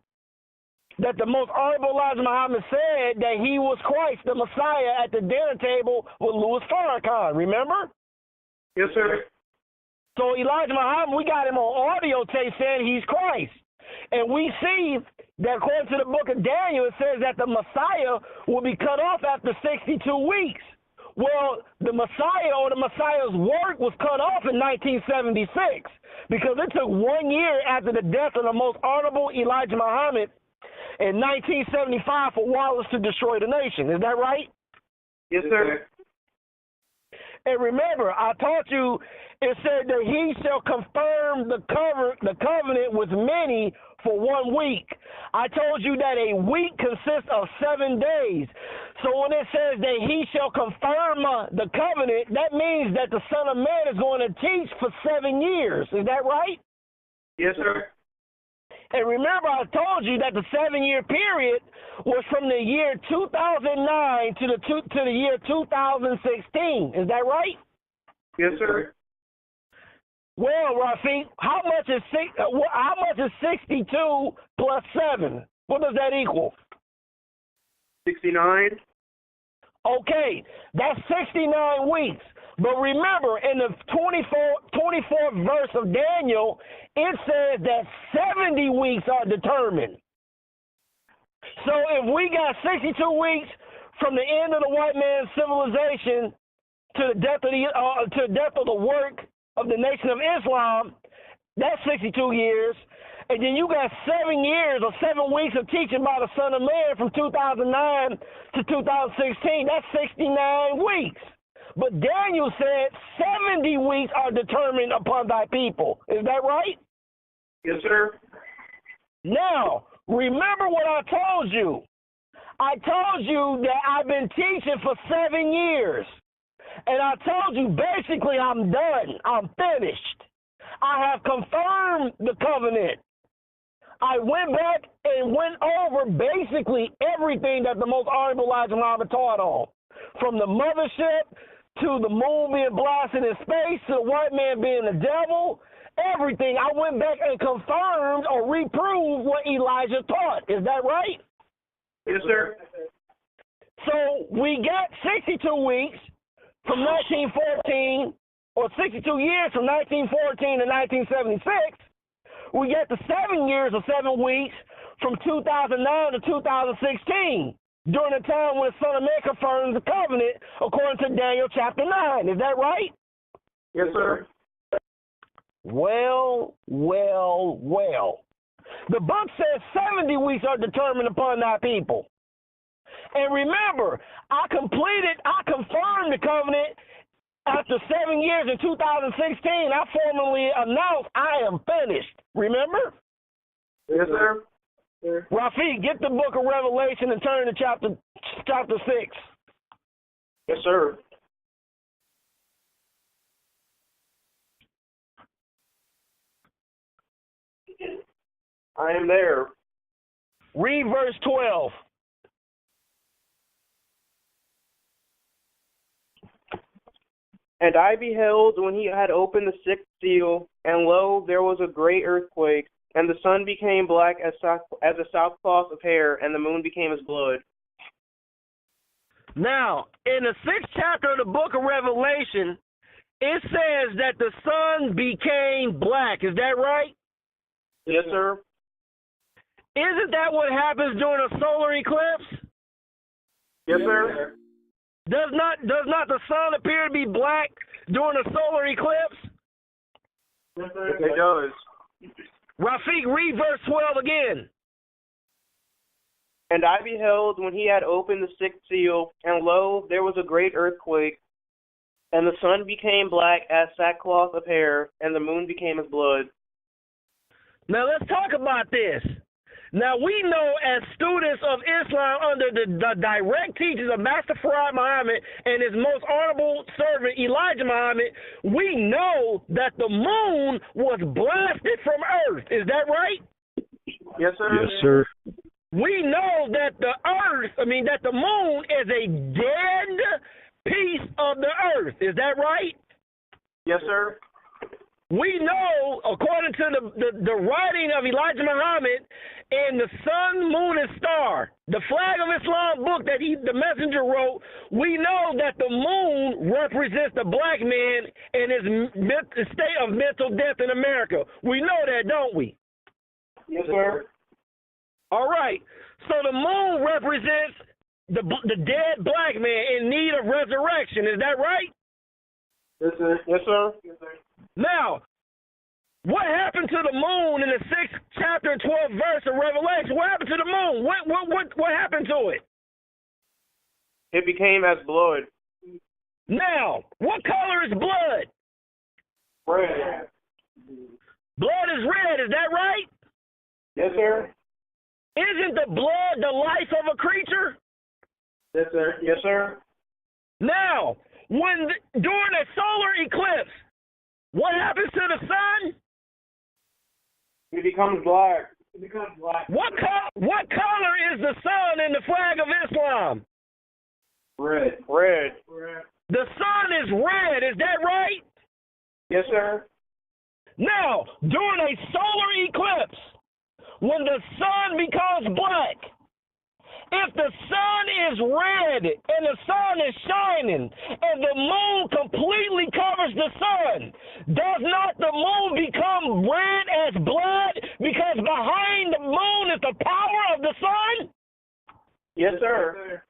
that the most honorable Elijah Muhammad said that he was Christ, the Messiah, at the dinner table with Louis Farrakhan. Remember?
Yes, sir.
So Elijah Muhammad, we got him on audio tape saying he's Christ. And we see that according to the book of Daniel, it says that the Messiah will be cut off after 62 weeks. Well, the Messiah or the Messiah's work was cut off in 1976 because it took 1 year after the death of the most honorable Elijah Muhammad in 1975 for Wallace to destroy the nation. Is that right?
Yes, sir.
And remember, I taught you, it said that he shall confirm the covenant with many for 1 week. I told you that a week consists of 7 days. So when it says that he shall confirm the covenant, that means that the Son of Man is going to teach for 7 years. Is that right?
Yes, sir.
And remember, I told you that the 7-year period was from the year 2009 to the year 2016. Is that right?
Yes, sir.
Well, Rafiq, how much is 62 plus 7? What does that equal?
69.
Okay, that's 69 weeks. But remember, in the 24th verse of Daniel, it says that 70 weeks are determined. So if we got 62 weeks from the end of the white man's civilization to the death of the work of the Nation of Islam, that's 62 years. And then you got 7 years or 7 weeks of teaching by the Son of Man from 2009 to 2016. That's 69 weeks. But Daniel said 70 weeks are determined upon thy people. Is that right?
Yes, sir.
Now, remember what I told you. I told you that I've been teaching for 7 years. And I told you basically I'm done. I'm finished. I have confirmed the covenant. I went back and went over basically everything that the most honorable Elijah Muhammad taught on. From the mothership to the moon being blasted in space, to the white man being the devil, everything. I went back and confirmed or reproved what Elijah taught. Is that right?
Yes, sir.
So we got 62 weeks from 1914, or 62 years from 1914 to 1976. We got the 7 years or 7 weeks from 2009 to 2016. during the time when the Son of Man confirms the covenant according to Daniel chapter 9. Is that right?
Yes, sir.
Well. The book says 70 weeks are determined upon thy people. And remember, I confirmed the covenant after 7 years in 2016. I formally announced I am finished. Remember?
Yes, sir.
Rafiq, get the book of Revelation and turn to chapter 6.
Yes, sir. I am there.
Read verse 12.
And I beheld when he had opened the sixth seal, and lo, there was a great earthquake, and the sun became black as a sackcloth of hair, and the moon became as blood.
Now, in the 6th chapter of the book of Revelation, it says that the sun became black. Is that right?
Yes, sir.
Isn't that what happens during a solar eclipse?
Yes, sir.
Does not the sun appear to be black during a solar eclipse?
Yes, sir. It does.
Rafiq, read verse 12 again.
And I beheld when he had opened the sixth seal, and lo, there was a great earthquake, and the sun became black as sackcloth of hair, and the moon became as blood.
Now let's talk about this. Now we know as students of Islam under the direct teachings of Master Farad Muhammad and his most honorable servant Elijah Muhammad, we know that the moon was blasted from Earth. Is that right?
Yes, sir.
Yes, sir.
We know that that the moon is a dead piece of the Earth. Is that right?
Yes, sir.
We know, according to the writing of Elijah Muhammad in the Sun, Moon, and Star, the Flag of Islam book that the messenger wrote, we know that the moon represents the black man in his state of mental death in America. We know that, don't we?
Yes, sir.
All right. So the moon represents the dead black man in need of resurrection. Is that right?
Yes, sir. Yes, sir. Yes, sir.
Now, what happened to the moon in the 6th chapter and 12th verse of Revelation? What happened to the moon? What happened to it?
It became as blood.
Now, what color is blood?
Red.
Blood is red, is that right?
Yes, sir.
Isn't the blood the life of a creature?
Yes, sir. Yes, sir.
Now, during a solar eclipse, what happens to the sun?
It becomes black.
What color is the sun in the flag of Islam?
Red.
The sun is red, is that right?
Yes, sir.
Now, during a solar eclipse, when the sun becomes black, if the sun is red and the sun is shining and the moon completely covers the sun, does not the moon become red as blood because behind the moon is the power of the sun?
Yes, sir.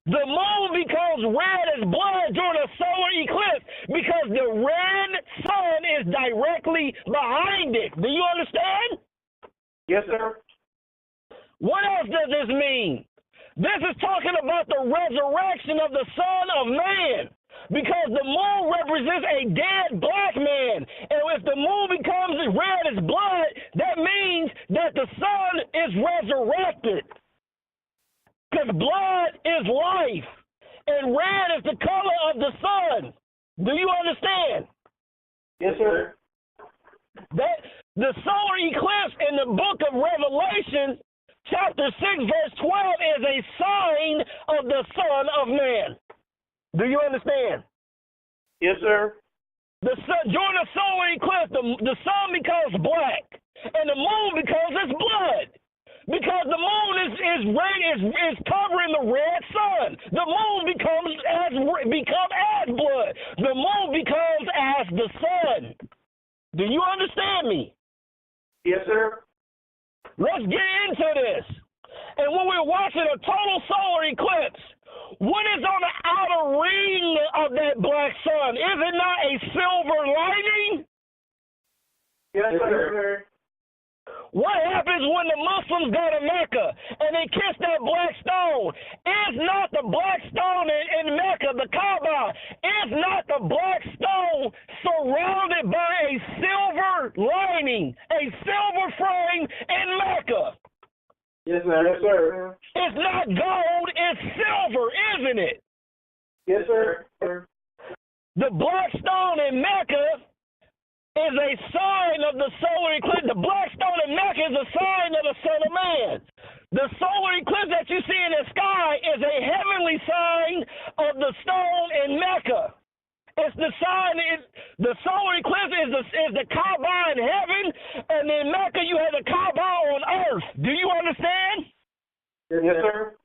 The moon becomes red as blood during a solar eclipse because the red sun is directly behind it. Do you understand?
Yes, sir.
What else does this mean? This is talking about the resurrection of the Son of Man, because the moon represents a dead black man. And if the moon becomes as red as blood, that means that the sun is resurrected. Because blood is life, and red is the color of the sun. Do you understand?
Yes, sir.
That the solar eclipse in the book of Revelation, chapter 6, verse 12, is a sign of the Son of Man. Do you understand?
Yes, sir.
During the solar eclipse, the sun becomes black, and the moon becomes its blood. Because the moon is covering the red sun. The moon becomes as blood. The moon becomes as the sun. Do you understand me?
Yes, sir.
Let's get into this. And And when we're watching a total solar eclipse, what is on the outer ring of that black sun? Is it not a silver lining?
Yes, sir.
What happens when the Muslims go to Mecca and they kiss that black stone? Is not the black stone in Mecca, the Kaaba, is not the black stone surrounded by a silver lining, a silver frame in Mecca?
Yes, sir. Yes, sir.
It's not gold, it's silver, isn't it?
Yes, sir.
The black stone in Mecca is a sign of the solar eclipse. The black stone in Mecca is a sign of the Son of Man. The solar eclipse that you see in the sky is a heavenly sign of the stone in Mecca. It's the sign. The solar eclipse is the Kaaba in heaven, and in Mecca you have the Kaaba on earth. Do you understand?
Yes, sir.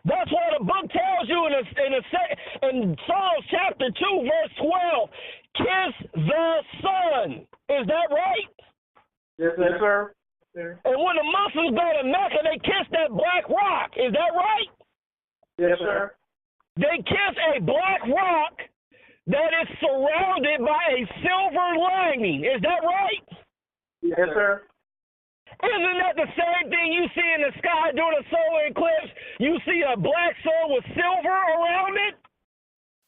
That's why the book tells you in Psalms chapter 2, verse 12, kiss the sun. Is that right?
Yes, sir.
And when the Muslims go to Mecca, they kiss that black rock. Is that right?
Yes, sir.
They kiss a black rock that is surrounded by a silver lining. Is that right?
Yes, sir.
Isn't that the same thing you see in the sky during a solar eclipse? You see a black sun with silver around it?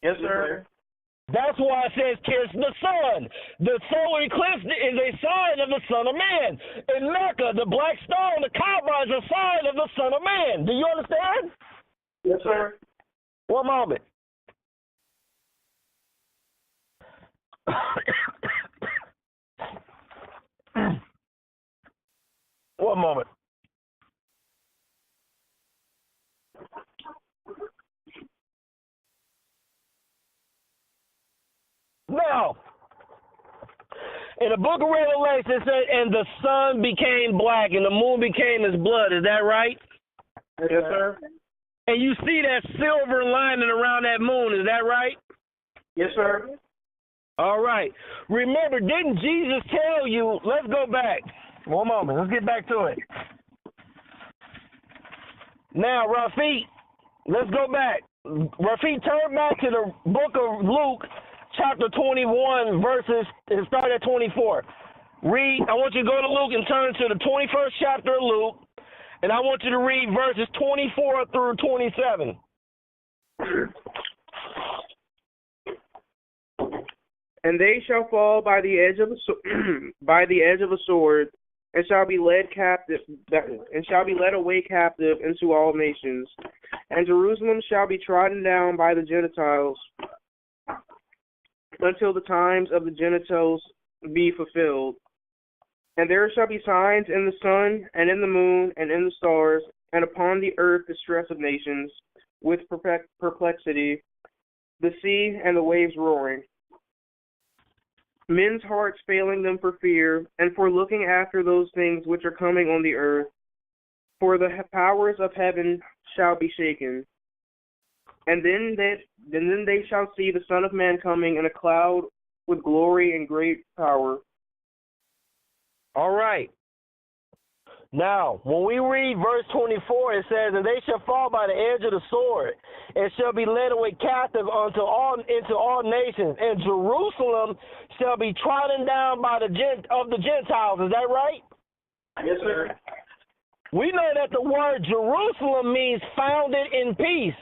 Yes, sir.
That's why it says kiss the sun. The solar eclipse is a sign of the Son of Man. In Mecca, the black stone, the Kaaba, is a sign of the Son of Man. Do you understand?
Yes, sir.
One moment. One moment. Now, in the book of Revelation, it says, and the sun became black and the moon became as blood. Is that right?
Yes, sir.
And you see that silver lining around that moon. Is that right?
Yes, sir.
All right. Remember, didn't Jesus tell you, let's go back. One moment. Let's get back to it. Now, Rafiq, let's go back. Rafiq, turn back to the book of Luke, chapter 21, verses, and start at 24. Read, I want you to go to Luke and turn to the 21st chapter of Luke, and I want you to read verses 24 through 27.
And they shall fall by the edge of a sword, and shall be led away captive into all nations. And Jerusalem shall be trodden down by the Gentiles, until the times of the Gentiles be fulfilled. And there shall be signs in the sun, and in the moon, and in the stars, and upon the earth distress of nations, with perplexity, the sea and the waves roaring. Men's hearts failing them for fear, and for looking after those things which are coming on the earth. For the powers of heaven shall be shaken. And then they shall see the Son of Man coming in a cloud with glory and great power.
All right. Now, when we read verse 24, it says, and they shall fall by the edge of the sword, and shall be led away captive into all nations, and Jerusalem shall be trodden down by the Gentiles. Is that right?
Yes, sir.
We know that the word Jerusalem means founded in peace,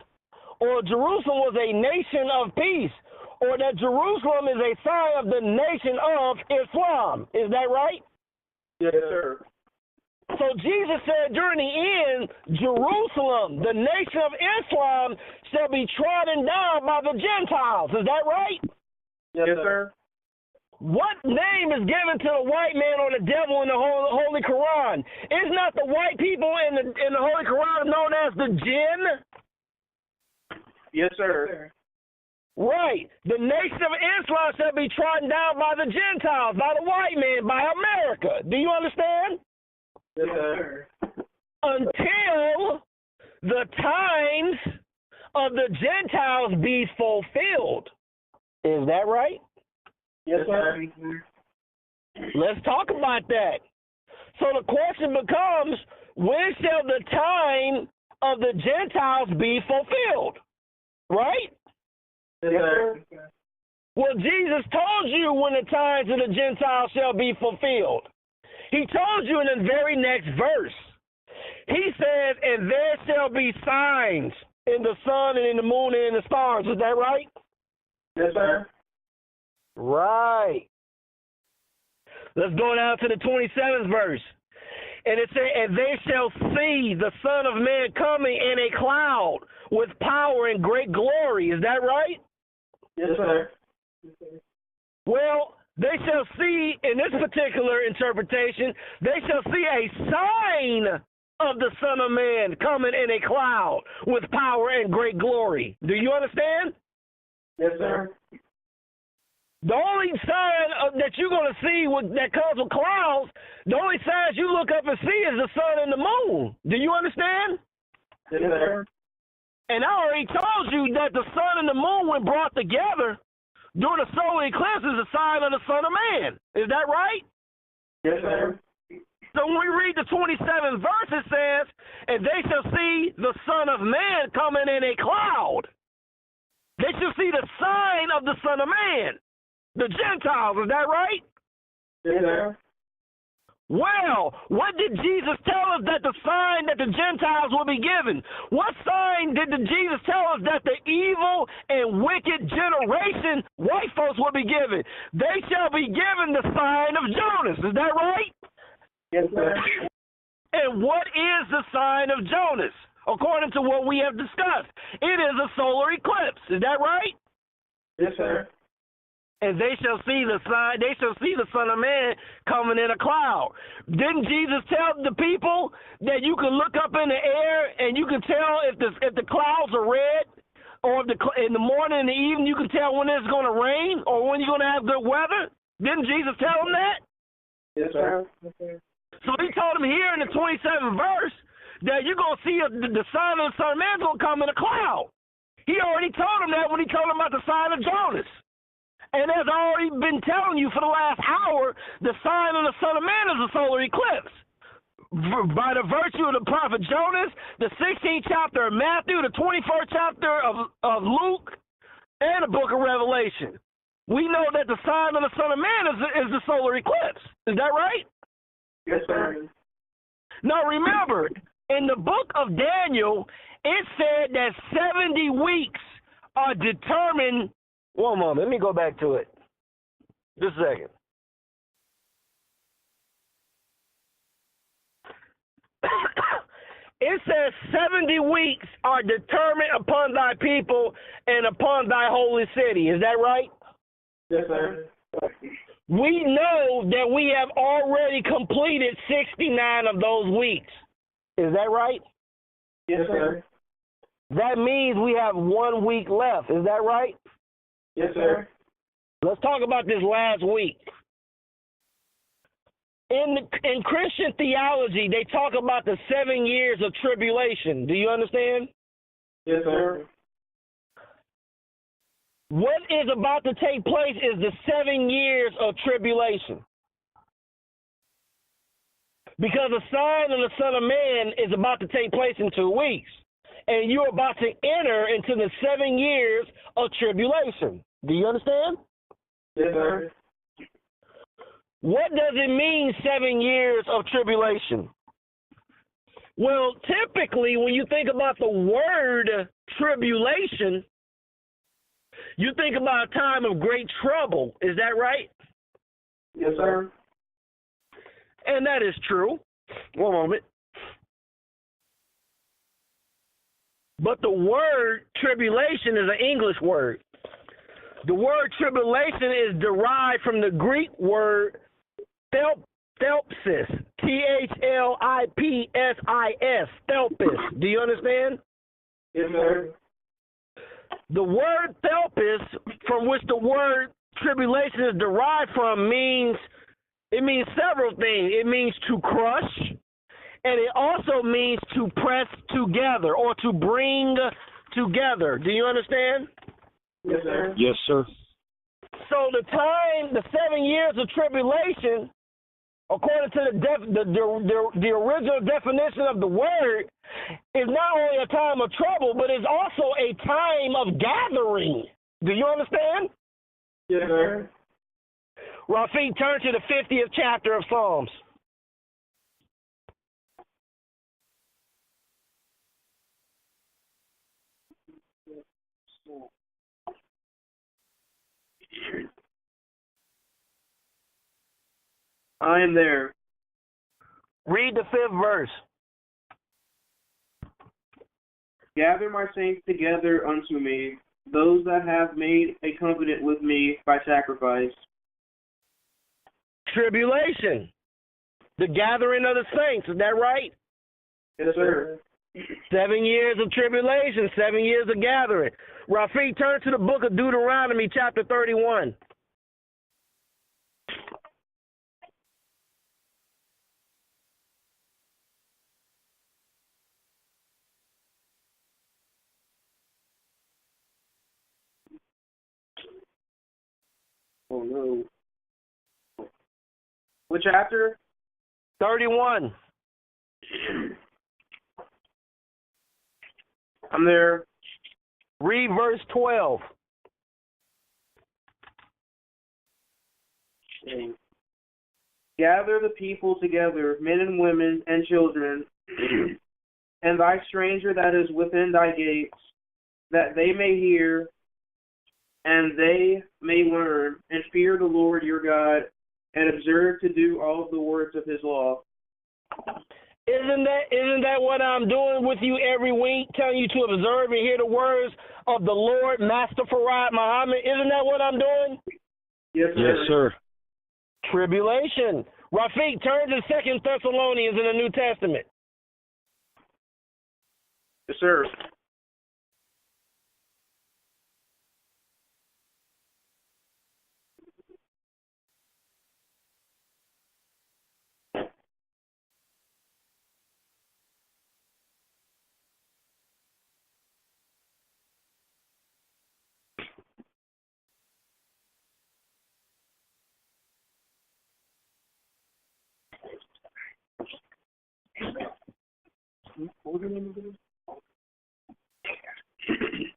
or Jerusalem was a nation of peace, or that Jerusalem is a sign of the nation of Islam. Is that right?
Yes, sir.
So Jesus said during the end, Jerusalem, the nation of Islam, shall be trodden down by the Gentiles. Is that right?
Yes, sir.
What name is given to the white man or the devil in the Holy Quran? Is not the white people in the Holy Quran known as the jinn?
Yes, sir.
Right. The nation of Islam shall be trodden down by the Gentiles, by the white man, by America. Do you understand?
Yes, sir.
Until the times of the Gentiles be fulfilled. Is that right?
Yes, sir.
Let's talk about that. So the question becomes, when shall the time of the Gentiles be fulfilled. Right?
Yes, sir.
Well, Jesus told you when the times of the Gentiles shall be fulfilled. He told you in the very next verse. He says, and there shall be signs in the sun and in the moon and in the stars. Is that right?
Yes, sir.
Right. Let's go down to the 27th verse. And it says, and they shall see the Son of Man coming in a cloud with power and great glory. Is that right?
Yes, sir.
Well, they shall see, in this particular interpretation, they shall see a sign of the Son of Man coming in a cloud with power and great glory. Do you understand?
Yes, sir.
The only sign that you're going to see that comes with clouds, the only signs you look up and see is the sun and the moon. Do you understand?
Yes, sir.
And I already told you that the sun and the moon, when brought together during the solar eclipse, is a sign of the Son of Man. Is that right?
Yes, sir.
So when we read the 27th verse, it says, and they shall see the Son of Man coming in a cloud. They shall see the sign of the Son of Man. The Gentiles, is that right?
Yes, sir.
Well, what did Jesus tell us that the sign that the Gentiles will be given? What sign did Jesus tell us that the evil and wicked generation, white folks, will be given? They shall be given the sign of Jonas. Is that right?
Yes, sir.
And what is the sign of Jonas? According to what we have discussed, it is a solar eclipse. Is that right?
Yes, sir.
And they shall see the sign. They shall see the Son of Man coming in a cloud. Didn't Jesus tell the people that you can look up in the air and you can tell if the clouds are red, or if in the morning and the evening you can tell when it's going to rain or when you're going to have good weather? Didn't Jesus tell them that?
Yes, sir. Yes, sir.
So he told them here in the 27th verse that you're going to see the sign of the Son of Man is going to come in a cloud. He already told them that when he told them about the sign of Jonas. And as I've already been telling you for the last hour, the sign of the Son of Man is a solar eclipse. By the virtue of the prophet Jonas, the 16th chapter of Matthew, the 21st chapter of Luke, and the book of Revelation. We know that the sign of the Son of Man is the solar eclipse. Is that right?
Yes, sir.
Now remember, in the book of Daniel, it said that 70 weeks are determined. One moment, let me go back to it. Just a second. It says 70 weeks are determined upon thy people and upon thy holy city. Is that right?
Yes, sir.
We know that we have already completed 69 of those weeks. Is that right?
Yes, sir.
That means we have 1 week left. Is that right?
Yes, sir.
Let's talk about this last week. In Christian theology, they talk about the 7 years of tribulation. Do you understand?
Yes, sir.
What is about to take place is the 7 years of tribulation. Because the sign of the Son of Man is about to take place in 2 weeks. And you're about to enter into the 7 years of tribulation. Do you understand?
Yes, sir.
What does it mean, 7 years of tribulation? Well, typically, when you think about the word tribulation, you think about a time of great trouble. Is that right?
Yes, sir.
And that is true. One moment. But the word tribulation is an English word. The word tribulation is derived from the Greek word thelpsis, Thlipsis, thelpis. Do you understand?
Yes, sir.
The word thelpis, from which the word tribulation is derived from, means several things. It means to crush, and it also means to press together or to bring together. Do you understand?
Yes, sir.
Yes, sir.
So the 7 years of tribulation, according to the original definition of the word, is not only a time of trouble, but it's also a time of gathering. Do you understand?
Yes, sir.
Rafiq, turn to the 50th chapter of Psalms.
I am there.
Read the 5th verse.
Gather my saints together unto me, those that have made a covenant with me by sacrifice.
Tribulation. The gathering of the saints. Is that right?
Yes, sir.
7 years of tribulation, 7 years of gathering. Rafiq, turn to the book of Deuteronomy, chapter 31.
Oh, no. What chapter?
31.
I'm there.
Read verse 12.
Gather the people together, men and women and children, and thy stranger that is within thy gates, that they may hear and they may learn and fear the Lord your God and observe to do all the words of his law.
Isn't that what I'm doing with you every week, telling you to observe and hear the words of the Lord, Master Farad Muhammad? Isn't that what I'm doing?
Yes, sir.
Yes, sir.
Tribulation. Rafiq, turn to 2 Thessalonians in the New Testament.
Yes, sir.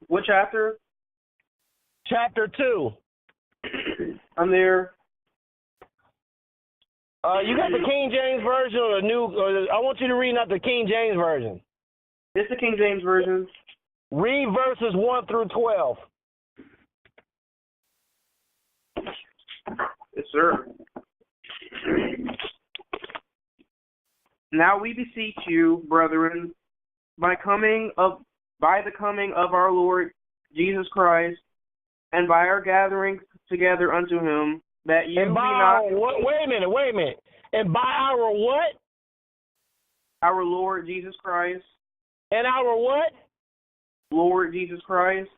What chapter?
Chapter 2.
I'm there.
You got the King James Version or the new? I want you to read not the King James Version.
It's the King James Version.
Read verses 1 through 12.
Yes, sir. Now we beseech you, brethren, by the coming of our Lord Jesus Christ, and by our gathering together unto him, that you
And
be
by
not
wait a minute. And by our what?
our Lord Jesus Christ,
And our what?
Lord Jesus Christ.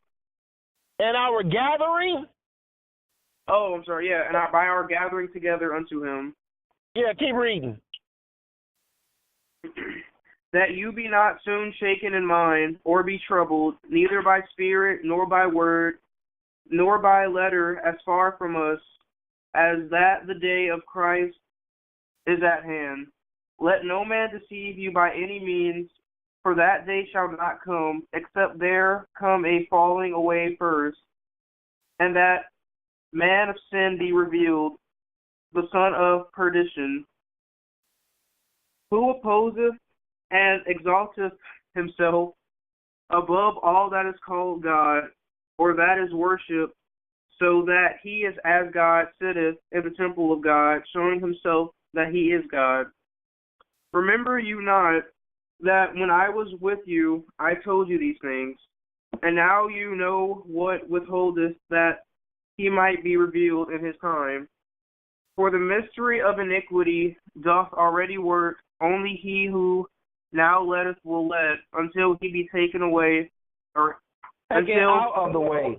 And our gathering?
Oh, I'm sorry, yeah, and by our gathering together unto him,
Yeah, keep reading.
that you be not soon shaken in mind, or be troubled, neither by spirit, nor by word, nor by letter, as far from us, as that the day of Christ is at hand. Let no man deceive you by any means, for that day shall not come, except there come a falling away first, and that man of sin be revealed, the son of perdition, who opposeth and exalteth himself above all that is called God, or that is worshipped, so that he is as God sitteth in the temple of God, showing himself that he is God. Remember you not that when I was with you, I told you these things, and now you know what withholdeth, that he might be revealed in his time. For the mystery of iniquity doth already work, only he who now letteth will let, until he be taken away, or
Taken out of the way.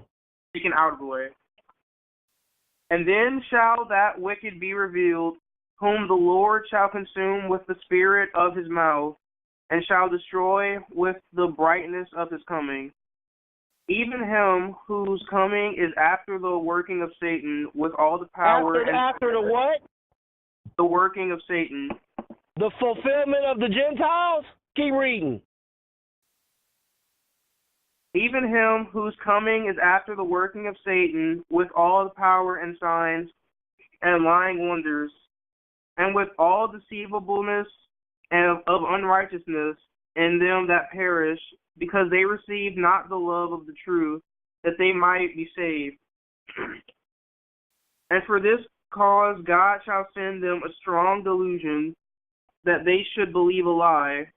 Taken out of the way. And then shall that wicked be revealed, whom the Lord shall consume with the spirit of his mouth, and shall destroy with the brightness of his coming. Even him whose coming is after the working of Satan with all the power
After the what?
The working of Satan.
The fulfillment of the Gentiles? Keep reading.
even him whose coming is after the working of Satan, with all the power and signs and lying wonders, and with all deceivableness and of unrighteousness in them that perish, because they receive not the love of the truth, that they might be saved. And for this cause God shall send them a strong delusion, that they should believe a lie,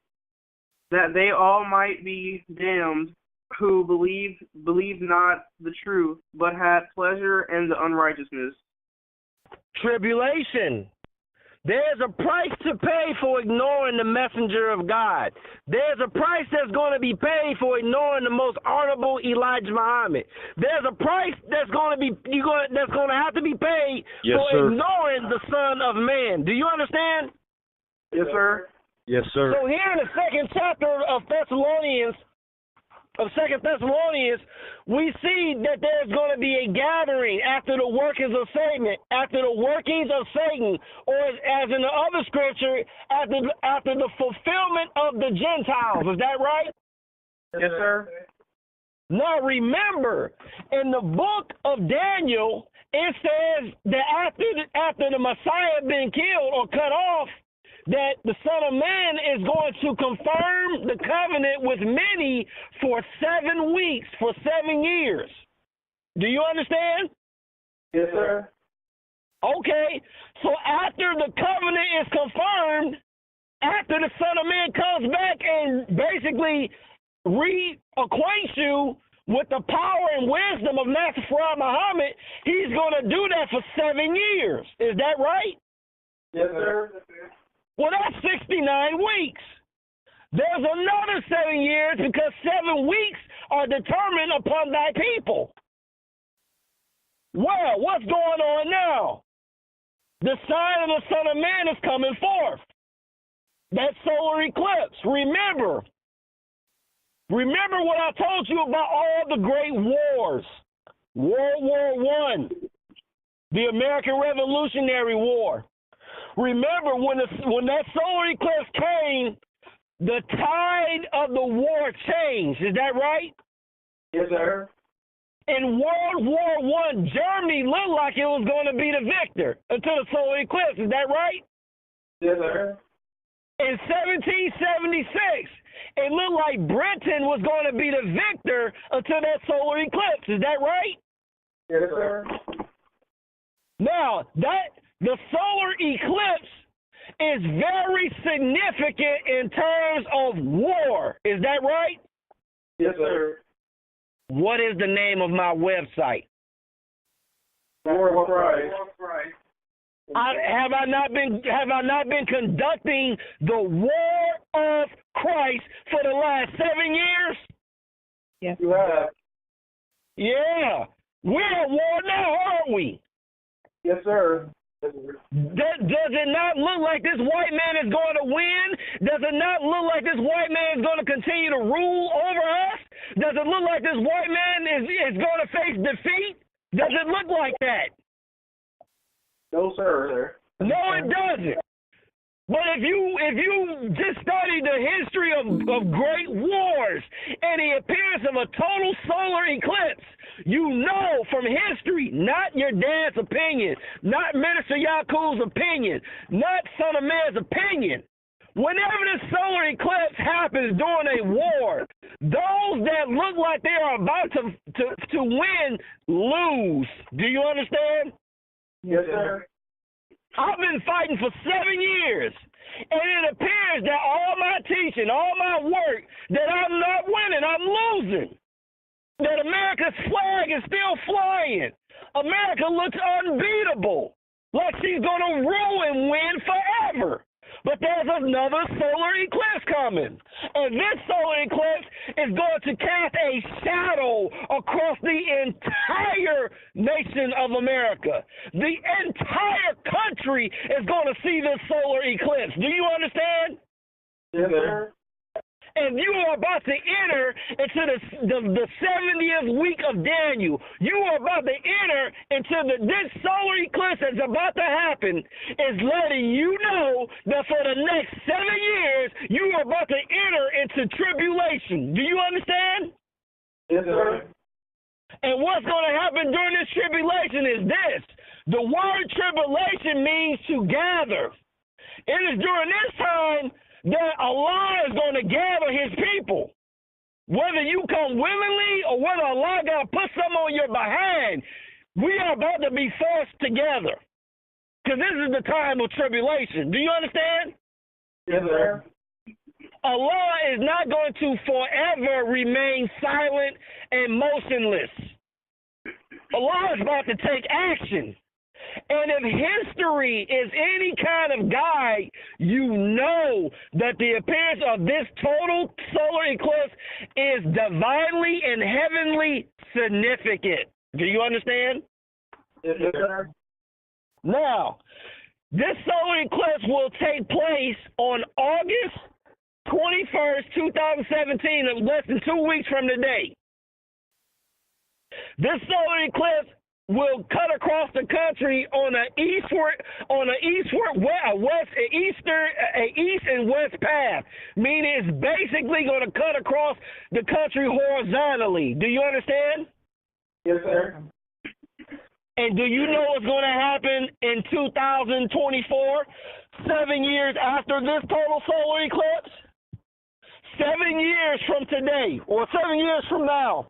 that they all might be damned, who believed not the truth, but had pleasure in the unrighteousness.
Tribulation. There's a price to pay for ignoring the messenger of God. There's a price that's going to be paid for ignoring the most honorable Elijah Muhammad. There's a price that's going to have to be paid
Yes,
for
sir.
ignoring the Son of Man. Do you understand?
Yes, sir.
Yes, sir.
So here in the second chapter of Second Thessalonians, we see that there's going to be a gathering after the workings of Satan, or as in the other scripture, after the fulfillment of the Gentiles. Is that right?
Yes, sir.
Now remember, in the book of Daniel, it says that after the Messiah been killed or cut off, that the Son of Man is going to confirm the covenant with many for 7 weeks, for 7 years. Do you understand?
Yes, sir.
Okay, so after the covenant is confirmed, after the Son of Man comes back and basically reacquaints you with the power and wisdom of Master Farad Muhammad, he's going to do that for 7 years. Is that right?
Yes, sir.
Well, that's 69 weeks. There's another 7 years because 7 weeks are determined upon thy people. Well, what's going on now? The sign of the Son of Man is coming forth. That solar eclipse. Remember what I told you about all the great wars. World War I, the American Revolutionary War. Remember, when that solar eclipse came, the tide of the war changed. Is that right?
Yes, sir.
In World War I, Germany looked like it was going to be the victor until the solar eclipse. Is that right?
Yes, sir.
In 1776, it looked like Britain was going to be the victor until that solar eclipse. Is that right?
Yes, sir.
Now, the solar eclipse is very significant in terms of war. Is that right?
Yes, sir.
What is the name of my website?
War of Christ.
Have I not been conducting the war of Christ for the last 7 years?
Yes, you have.
Yeah. We're at war now, aren't we?
Yes, sir.
Does it not look like this white man is going to win? Does it not look like this white man is going to continue to rule over us? Does it look like this white man is going to face defeat? Does it look like that?
No, sir.
No, it doesn't. But if you just study the history of great wars and the appearance of a total solar eclipse, you know from history, not your dad's opinion, not Minister Yakub's opinion, not Son of Man's opinion. Whenever the solar eclipse happens during a war, those that look like they are about to win lose. Do you understand?
Yes, sir.
I've been fighting for 7 years, and it appears that all my teaching, all my work, that I'm not winning, I'm losing. That America's flag is still flying. America looks unbeatable, like she's going to rule and win forever. But there's another solar eclipse coming. And this solar eclipse is going to cast a shadow across the entire nation of America. The entire country is going to see this solar eclipse. Do you understand?
Yes, sir.
And you are about to enter into the 70th week of Daniel. You are about to enter into this solar eclipse that's about to happen is letting you know that for the next 7 years, you are about to enter into tribulation. Do you understand?
Yes, sir.
And what's going to happen during this tribulation is this. The word tribulation means to gather. It is during this time that Allah is going to gather his people. Whether you come willingly or whether Allah got to put something on your behind, we are about to be forced together. Because this is the time of tribulation. Do you understand?
Yes, sir.
Allah is not going to forever remain silent and motionless. Allah is about to take action. And if history is any kind of guide, you know that the appearance of this total solar eclipse is divinely and heavenly significant. Do you understand?
Yes, sir.
Now, this solar eclipse will take place on August 21st, 2017, less than 2 weeks from today. This solar eclipse will cut across the country on an east and west path, meaning it's basically going to cut across the country horizontally. Do you understand?
Yes, sir.
And do you know what's going to happen in 2024, 7 years after this total solar eclipse? 7 years from today, or 7 years from now,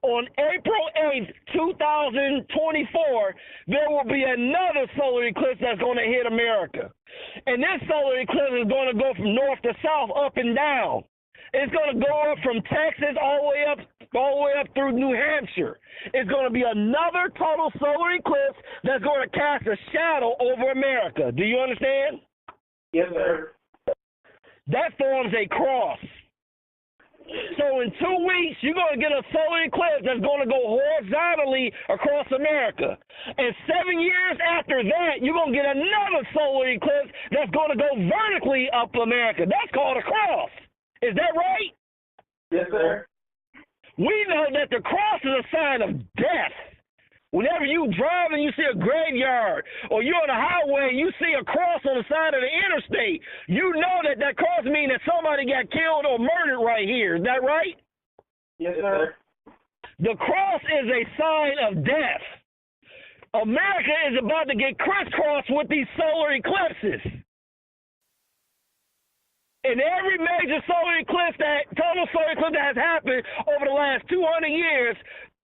on April 8th, 2024, there will be another solar eclipse that's going to hit America. And this solar eclipse is going to go from north to south, up and down. It's going to go up from Texas all the way up through New Hampshire. It's going to be another total solar eclipse that's going to cast a shadow over America. Do you understand?
Yes, sir.
That forms a cross. So in 2 weeks, you're going to get a solar eclipse that's going to go horizontally across America. And 7 years after that, you're going to get another solar eclipse that's going to go vertically up America. That's called a cross. Is that right?
Yes, sir.
We know that the cross is a sign of death. Whenever you drive and you see a graveyard, or you're on a highway and you see a cross on the side of the interstate, you know that that cross means that somebody got killed or murdered right here. Is that right?
Yes, sir.
The cross is a sign of death. America is about to get crisscrossed with these solar eclipses. In every major total solar eclipse that has happened over the last 200 years,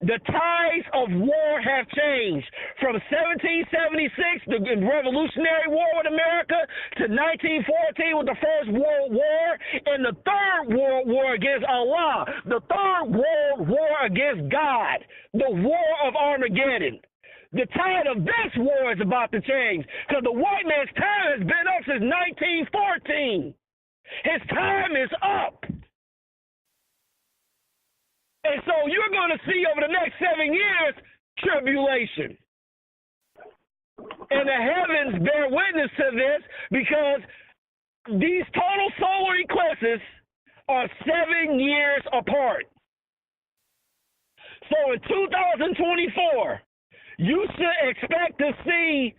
the tides of war have changed. From 1776, the Revolutionary War with America, to 1914 with the First World War, and the Third World War against Allah, the Third World War against God, the War of Armageddon. The tide of this war is about to change, because the white man's time has been up since 1914. His time is up. And so you're going to see over the next 7 years tribulation. And the heavens bear witness to this, because these total solar eclipses are 7 years apart. So in 2024, you should expect to see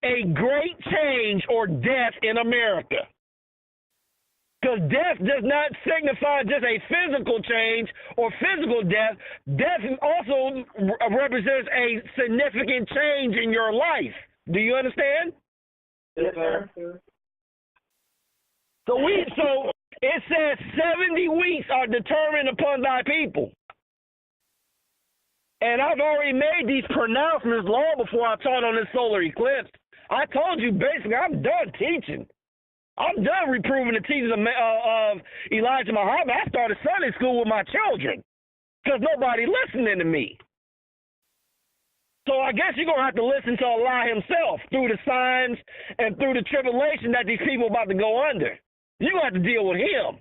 a great change or death in America. Because death does not signify just a physical change or physical death. Death also represents a significant change in your life. Do you understand?
Yes, sir.
So it says 70 weeks are determined upon thy people. And I've already made these pronouncements long before I taught on this solar eclipse. I told you basically I'm done teaching. I'm done reproving the teachings of Elijah Muhammad. I started Sunday school with my children because nobody listening to me. So I guess you're going to have to listen to Allah himself through the signs and through the tribulation that these people are about to go under. You're going to have to deal with him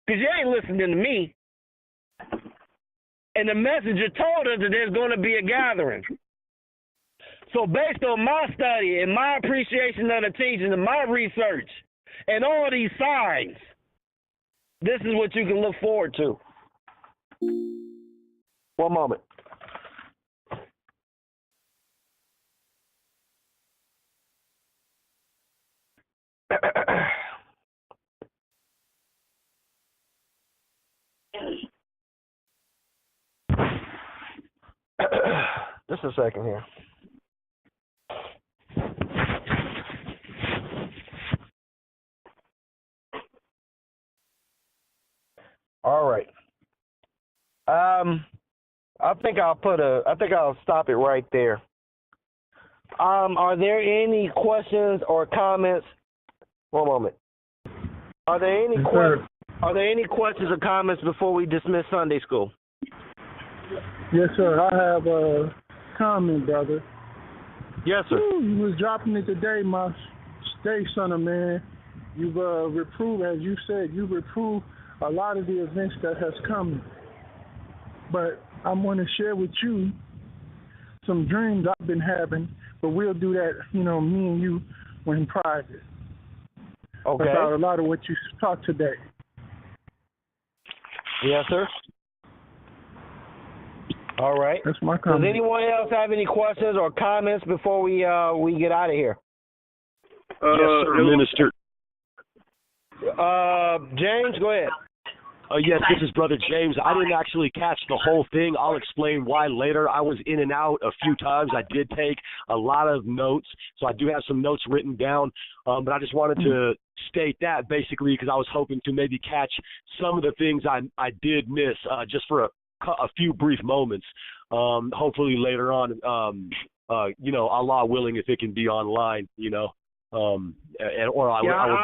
because you ain't listening to me. And the messenger told us that there's going to be a gathering. So based on my study and my appreciation of the teachings and my research, and all these signs, this is what you can look forward to. One moment.
Just a second here. All right. I think I'll stop it right there. Are there any questions or comments? One moment. Are there any questions or comments before we dismiss Sunday school?
Yes, sir. I have a comment, brother.
Yes, sir.
Ooh, you was dropping it today, my stay, son of man. You've reproved, as you said, you've reproved a lot of the events that has come. But I want to share with you some dreams I've been having, but we'll do that, me and you, when private.
Okay.
About a lot of what you taught today.
Yes, sir. All right.
That's my comment.
Does anyone else have any questions or comments before we get out of here?
Yes, sir, Minister.
James, go ahead.
Yes, this is Brother James. I didn't actually catch the whole thing. I'll explain why later. I was in and out a few times. I did take a lot of notes, so I do have some notes written down. But I just wanted to state that basically because I was hoping to maybe catch some of the things I did miss just for a few brief moments. Hopefully later on, Allah willing, if it can be online, I will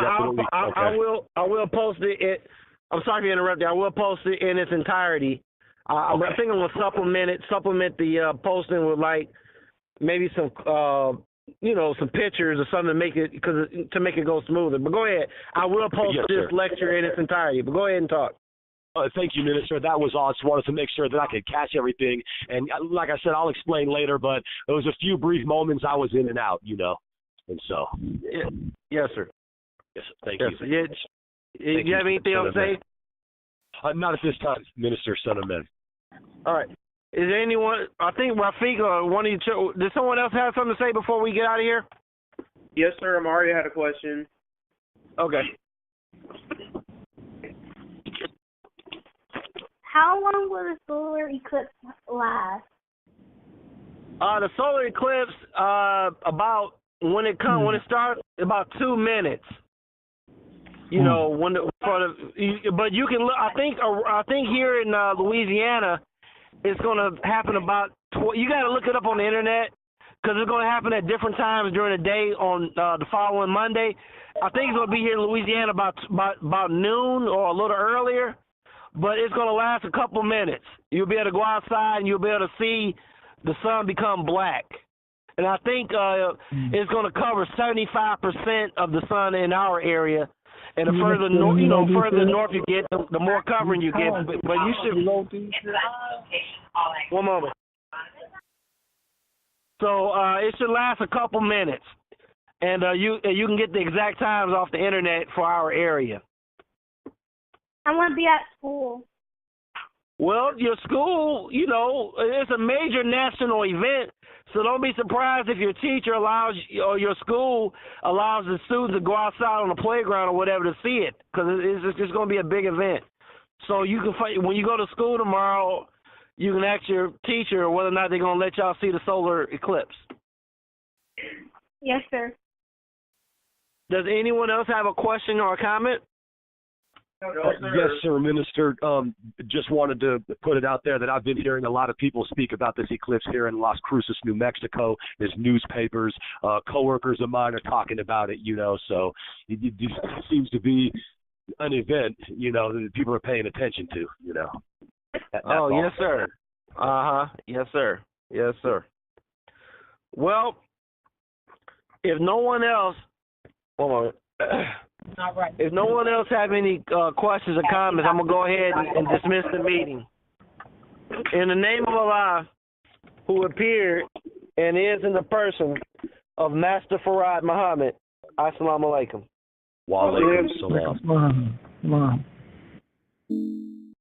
definitely. Okay.
I will post it. I'm sorry to interrupt you. I will post it in its entirety. I think I'm gonna supplement the posting with maybe some some pictures or something to make it go smoother. But go ahead. I will post this lecture in its entirety. But go ahead and talk.
Thank you, Minister. That was all. I just wanted to make sure that I could catch everything. And like I said, I'll explain later. But there was a few brief moments I was in and out, and so.
Yes, sir.
Yes, thank you.
Sir. You have anything else to say?
Not at this time, Minister, son of man.
All right. Is there anyone? I think Rafiq or one of you. Does someone else have something to say before we get out of here?
Yes, sir. Mario had a question.
Okay.
How long will the solar eclipse last?
The solar eclipse, about when it starts, about 2 minutes. But you can look. I think here in Louisiana, it's going to happen about. You got to look it up on the internet because it's going to happen at different times during the day on the following Monday. I think it's going to be here in Louisiana about noon or a little earlier, but it's going to last a couple minutes. You'll be able to go outside and you'll be able to see the sun become black. And I think it's going to cover 75% of the sun in our area. And the further north you get, the more covering you get. But you should. One moment. So it should last a couple minutes, and you can get the exact times off the internet for our area.
I want to be at school.
Well, your school, it's a major national event, so don't be surprised if your teacher allows or your school allows the students to go outside on the playground or whatever to see it, because it's just going to be a big event. So you can when you go to school tomorrow, you can ask your teacher whether or not they're going to let y'all see the solar eclipse.
Yes, sir.
Does anyone else have a question or a comment?
Yes, sir, Minister. Just wanted to put it out there that I've been hearing a lot of people speak about this eclipse here in Las Cruces, New Mexico. There's newspapers, coworkers of mine are talking about it, so it seems to be an event, that people are paying attention to,
Yes, sir. Yes, sir. Yes, sir. Well, if no one else, one moment.
All right.
If no one else have any questions or comments, I'm going to go ahead and dismiss the meeting. In the name of Allah, who appeared and is in the person of Master Farad Muhammad, Assalamu alaikum.
Wa alaikum salam.